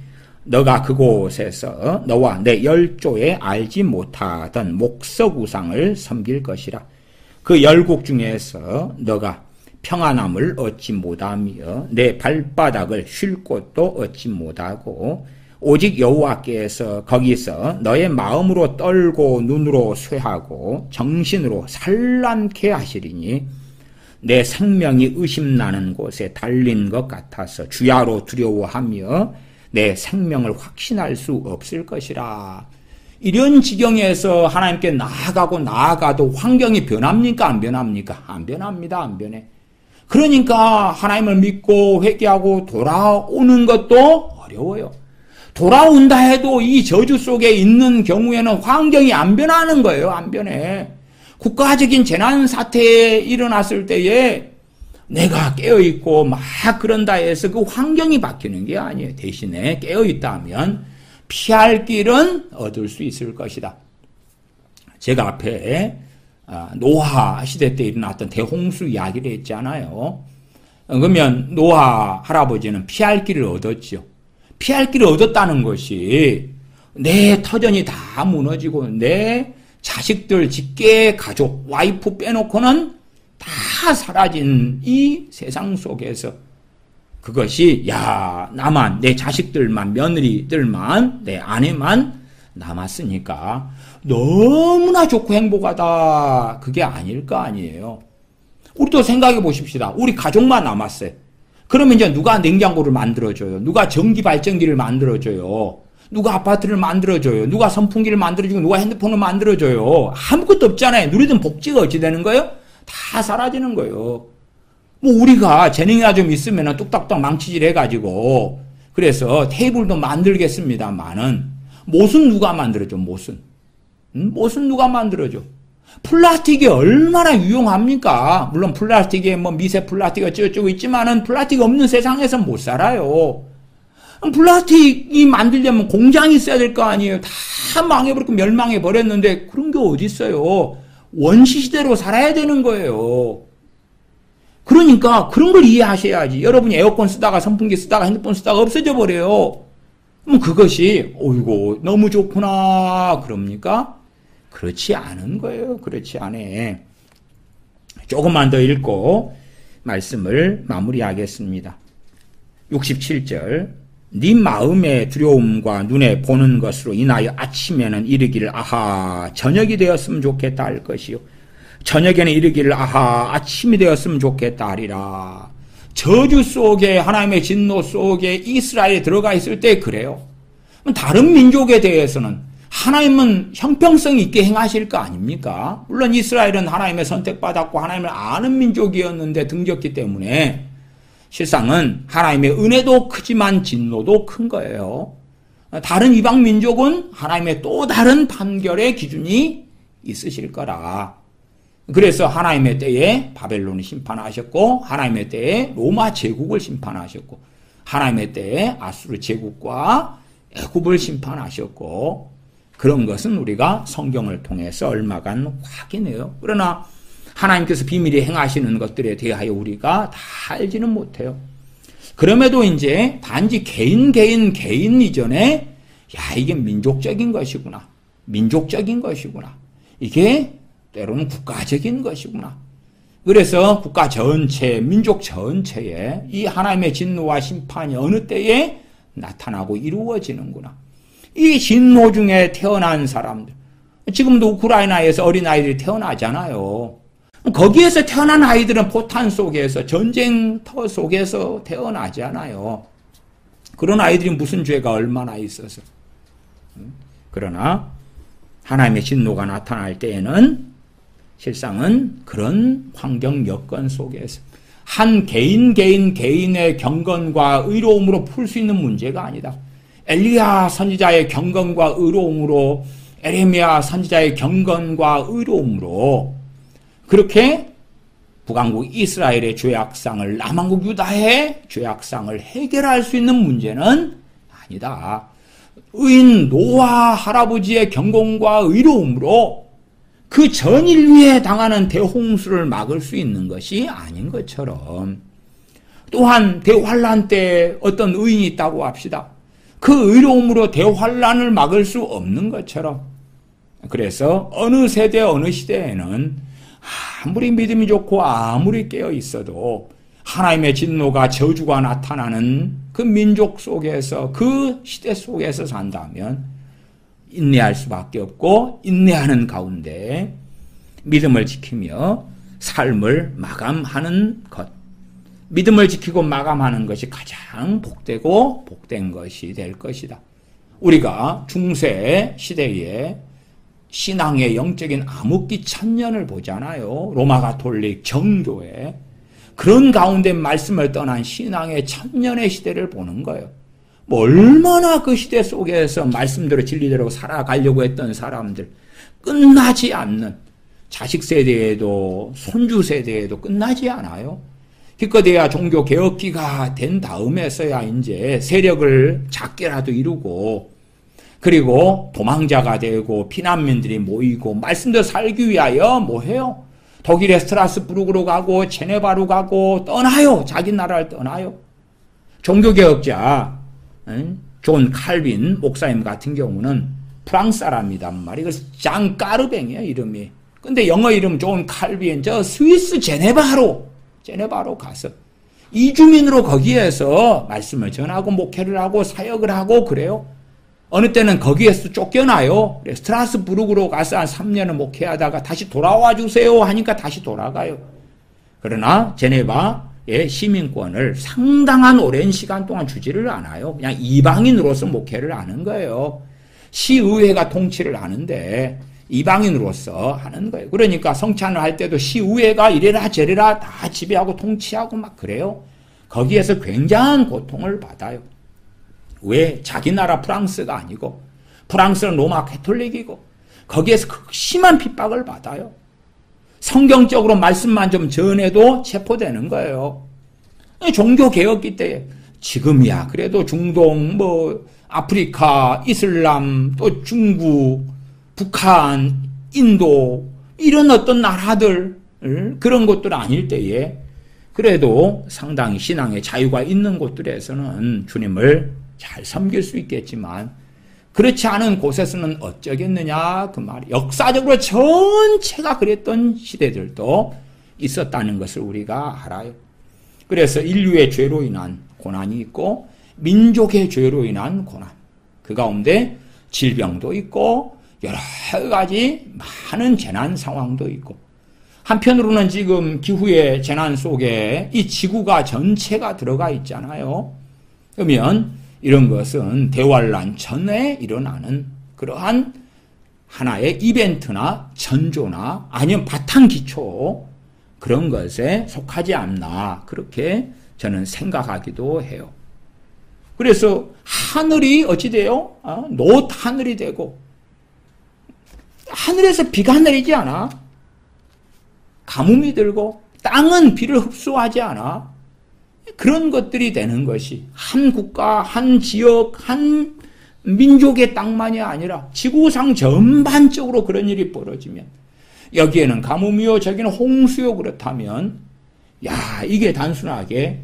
너가 그곳에서 너와 내 열조에 알지 못하던 목석 우상을 섬길 것이라. 그 열국 중에서 너가 평안함을 얻지 못하며 내 발바닥을 쉴 곳도 얻지 못하고 오직 여호와께서 거기서 너의 마음으로 떨고 눈으로 쇠하고 정신으로 산란케 하시리니 내 생명이 의심나는 곳에 달린 것 같아서 주야로 두려워하며 내 생명을 확신할 수 없을 것이라. 이런 지경에서 하나님께 나아가도 환경이 변합니까? 안 변합니까? 안 변합니다. 안 변해. 그러니까 하나님을 믿고 회개하고 돌아오는 것도 어려워요. 돌아온다 해도 이 저주 속에 있는 경우에는 환경이 안 변하는 거예요. 안 변해. 국가적인 재난 사태에 일어났을 때에 내가 깨어있고 막 그런다 해서 그 환경이 바뀌는 게 아니에요. 대신에 깨어있다면 피할 길은 얻을 수 있을 것이다. 제가 앞에 노아 시대 때 일어났던 대홍수 이야기를 했잖아요. 그러면 노아 할아버지는 피할 길을 얻었죠. 피할 길을 얻었다는 것이 내 터전이 다 무너지고 내 자식들, 직계, 가족, 와이프 빼놓고는 다 사라진 이 세상 속에서 그것이 나만, 내 자식들만, 며느리들만, 내 아내만 남았으니까 너무나 좋고 행복하다. 그게 아닐 거 아니에요. 우리도 생각해 보십시다. 우리 가족만 남았어요. 그러면 이제 누가 냉장고를 만들어줘요? 누가 전기 발전기를 만들어줘요? 누가 아파트를 만들어줘요? 누가 선풍기를 만들어주고 누가 핸드폰을 만들어줘요? 아무것도 없잖아요. 누리던 복지가 어찌 되는 거예요? 다 사라지는 거예요. 뭐 우리가 재능이나 좀 있으면 뚝딱뚝딱 망치질 해가지고 그래서 테이블도 만들겠습니다만은 못은 누가 만들어줘? 못은 누가 만들어줘? 플라스틱이 얼마나 유용합니까? 물론 플라스틱에 뭐 미세 플라스틱 어쩌고저쩌고 있지만은 플라스틱 없는 세상에서 못 살아요. 플라스틱이 만들려면 공장이 있어야 될 거 아니에요. 다 망해버렸고 멸망해버렸는데 그런 게 어디 있어요. 원시시대로 살아야 되는 거예요. 그러니까 그런 걸 이해하셔야지. 여러분이 에어컨 쓰다가 선풍기 쓰다가 핸드폰 쓰다가 없어져 버려요. 그럼 그것이 어이구 너무 좋구나 그럽니까? 그렇지 않은 거예요. 그렇지 않아. 조금만 더 읽고 말씀을 마무리하겠습니다. 67절 네 마음의 두려움과 눈에 보는 것으로 인하여 아침에는 이르기를 아하 저녁이 되었으면 좋겠다 할 것이요 저녁에는 이르기를 아하 아침이 되었으면 좋겠다 하리라. 저주 속에 하나님의 진노 속에 이스라엘에 들어가 있을 때 그래요. 다른 민족에 대해서는 하나님은 형평성 있게 행하실 거 아닙니까? 물론 이스라엘은 하나님의 선택받았고 하나님을 아는 민족이었는데 등졌기 때문에 실상은 하나님의 은혜도 크지만 진노도 큰 거예요. 다른 이방 민족은 하나님의 또 다른 판결의 기준이 있으실 거라. 그래서 하나님의 때에 바벨론을 심판하셨고 하나님의 때에 로마 제국을 심판하셨고 하나님의 때에 아수르 제국과 애굽을 심판하셨고 그런 것은 우리가 성경을 통해서 얼마간 확인해요. 그러나 하나님께서 비밀히 행하시는 것들에 대하여 우리가 다 알지는 못해요. 그럼에도 이제 단지 개인 이전에 이게 민족적인 것이구나. 민족적인 것이구나. 이게 때로는 국가적인 것이구나. 그래서 국가 전체, 민족 전체에 이 하나님의 진노와 심판이 어느 때에 나타나고 이루어지는구나. 이 진노 중에 태어난 사람들, 지금도 우크라이나에서 어린아이들이 태어나잖아요. 거기에서 태어난 아이들은 포탄 속에서 전쟁터 속에서 태어나지 않아요. 그런 아이들이 무슨 죄가 얼마나 있어서. 그러나 하나님의 진노가 나타날 때에는 실상은 그런 환경 여건 속에서 한 개인의 경건과 의로움으로 풀 수 있는 문제가 아니다. 엘리야 선지자의 경건과 의로움으로 에레미야 선지자의 경건과 의로움으로 그렇게 북왕국 이스라엘의 죄악상을 남왕국 유다의 죄악상을 해결할 수 있는 문제는 아니다. 의인 노아 할아버지의 경건과 의로움으로 그 전 인류에 당하는 대홍수를 막을 수 있는 것이 아닌 것처럼 또한 대환란 때 어떤 의인이 있다고 합시다. 그 의로움으로 대환란을 막을 수 없는 것처럼 그래서 어느 세대 어느 시대에는 아무리 믿음이 좋고 아무리 깨어 있어도 하나님의 진노가 저주가 나타나는 그 민족 속에서 그 시대 속에서 산다면 인내할 수밖에 없고 인내하는 가운데 믿음을 지키며 삶을 마감하는 것 믿음을 지키고 마감하는 것이 가장 복되고 복된 것이 될 것이다. 우리가 중세 시대에 신앙의 영적인 암흑기 천년을 보잖아요. 로마 가톨릭 정교회 그런 가운데 말씀을 떠난 신앙의 천년의 시대를 보는 거예요. 뭐 얼마나 그 시대 속에서 말씀대로 진리대로 살아가려고 했던 사람들, 끝나지 않는 자식 세대에도 손주 세대에도 끝나지 않아요. 기껏해야 종교 개혁기가 된 다음에서야 이제 세력을 작게라도 이루고, 그리고 도망자가 되고 피난민들이 모이고 말씀대로 살기 위하여 뭐 해요? 독일의 스트라스부르크로 가고 제네바로 가고 떠나요. 자기 나라를 떠나요. 종교개혁자 존 칼빈 목사님 같은 경우는 프랑스 사람이단 말이에요. 그래서 장 까르뱅이에요, 이름이. 근데 영어 이름 존 칼빈, 저 스위스 제네바로 가서 이주민으로 거기에서 말씀을 전하고 목회를 하고 사역을 하고 그래요. 어느 때는 거기에서 쫓겨나요. 스트라스부르크로 가서 한 3년을 목회하다가 다시 돌아와 주세요 하니까 다시 돌아가요. 그러나 제네바의 시민권을 상당한 오랜 시간 동안 주지를 않아요. 그냥 이방인으로서 목회를 하는 거예요. 시의회가 통치를 하는데 이방인으로서 하는 거예요. 그러니까 성찬을 할 때도 시의회가 이래라 저래라 다 지배하고 통치하고 막 그래요. 거기에서 굉장한 고통을 받아요. 왜? 자기 나라 프랑스가 아니고, 프랑스는 로마 가톨릭이고 거기에서 심한 핍박을 받아요. 성경적으로 말씀만 좀 전해도 체포되는 거예요. 종교개혁기 때에 지금이야 그래도 중동, 뭐 아프리카, 이슬람, 또 중국, 북한, 인도 이런 어떤 나라들 그런 곳들 아닐 때에 그래도 상당히 신앙의 자유가 있는 곳들에서는 주님을 잘 섬길 수 있겠지만 그렇지 않은 곳에서는 어쩌겠느냐 그 말이 역사적으로 전체가 그랬던 시대들도 있었다는 것을 우리가 알아요. 그래서 인류의 죄로 인한 고난이 있고 민족의 죄로 인한 고난, 그 가운데 질병도 있고 여러 가지 많은 재난 상황도 있고, 한편으로는 지금 기후의 재난 속에 이 지구가 전체가 들어가 있잖아요. 그러면 이런 것은 대환란 전에 일어나는 그러한 하나의 이벤트나 전조나 아니면 바탕기초 그런 것에 속하지 않나 그렇게 저는 생각하기도 해요. 그래서 하늘이 어찌 돼요? 노 하늘이 되고 하늘에서 비가 내리지 않아. 가뭄이 들고 땅은 비를 흡수하지 않아. 그런 것들이 되는 것이 한 국가, 한 지역, 한 민족의 땅만이 아니라 지구상 전반적으로 그런 일이 벌어지면 여기에는 가뭄이요 저기는 홍수요 그렇다면 이게 단순하게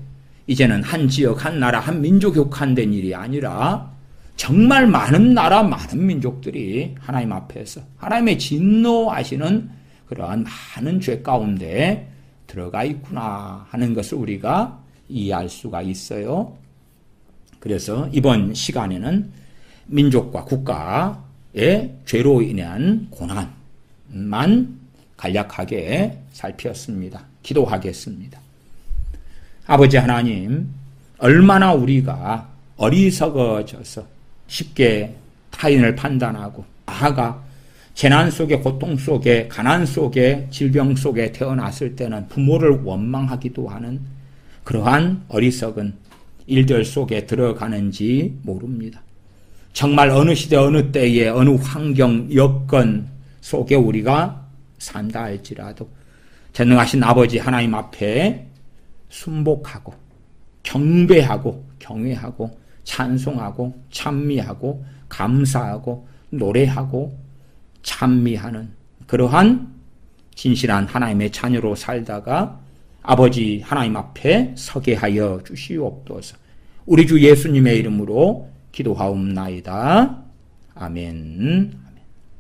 이제는 한 지역, 한 나라, 한 민족에 국한된 일이 아니라 정말 많은 나라, 많은 민족들이 하나님 앞에서 하나님의 진노하시는 그러한 많은 죄 가운데 들어가 있구나 하는 것을 우리가 이해할 수가 있어요. 그래서 이번 시간에는 민족과 국가의 죄로 인한 고난만 간략하게 살폈습니다. 기도하겠습니다. 아버지 하나님, 얼마나 우리가 어리석어져서 쉽게 타인을 판단하고 나아가 재난 속에 고통 속에 가난 속에 질병 속에 태어났을 때는 부모를 원망하기도 하는 그러한 어리석은 일들 속에 들어가는지 모릅니다. 정말 어느 시대 어느 때에 어느 환경 여건 속에 우리가 산다 할지라도 전능하신 아버지 하나님 앞에 순복하고 경배하고 경외하고 찬송하고 찬미하고 감사하고 노래하고 찬미하는 그러한 진실한 하나님의 자녀로 살다가 아버지 하나님 앞에 서게 하여 주시옵소서. 우리 주 예수님의 이름으로 기도하옵나이다. 아멘.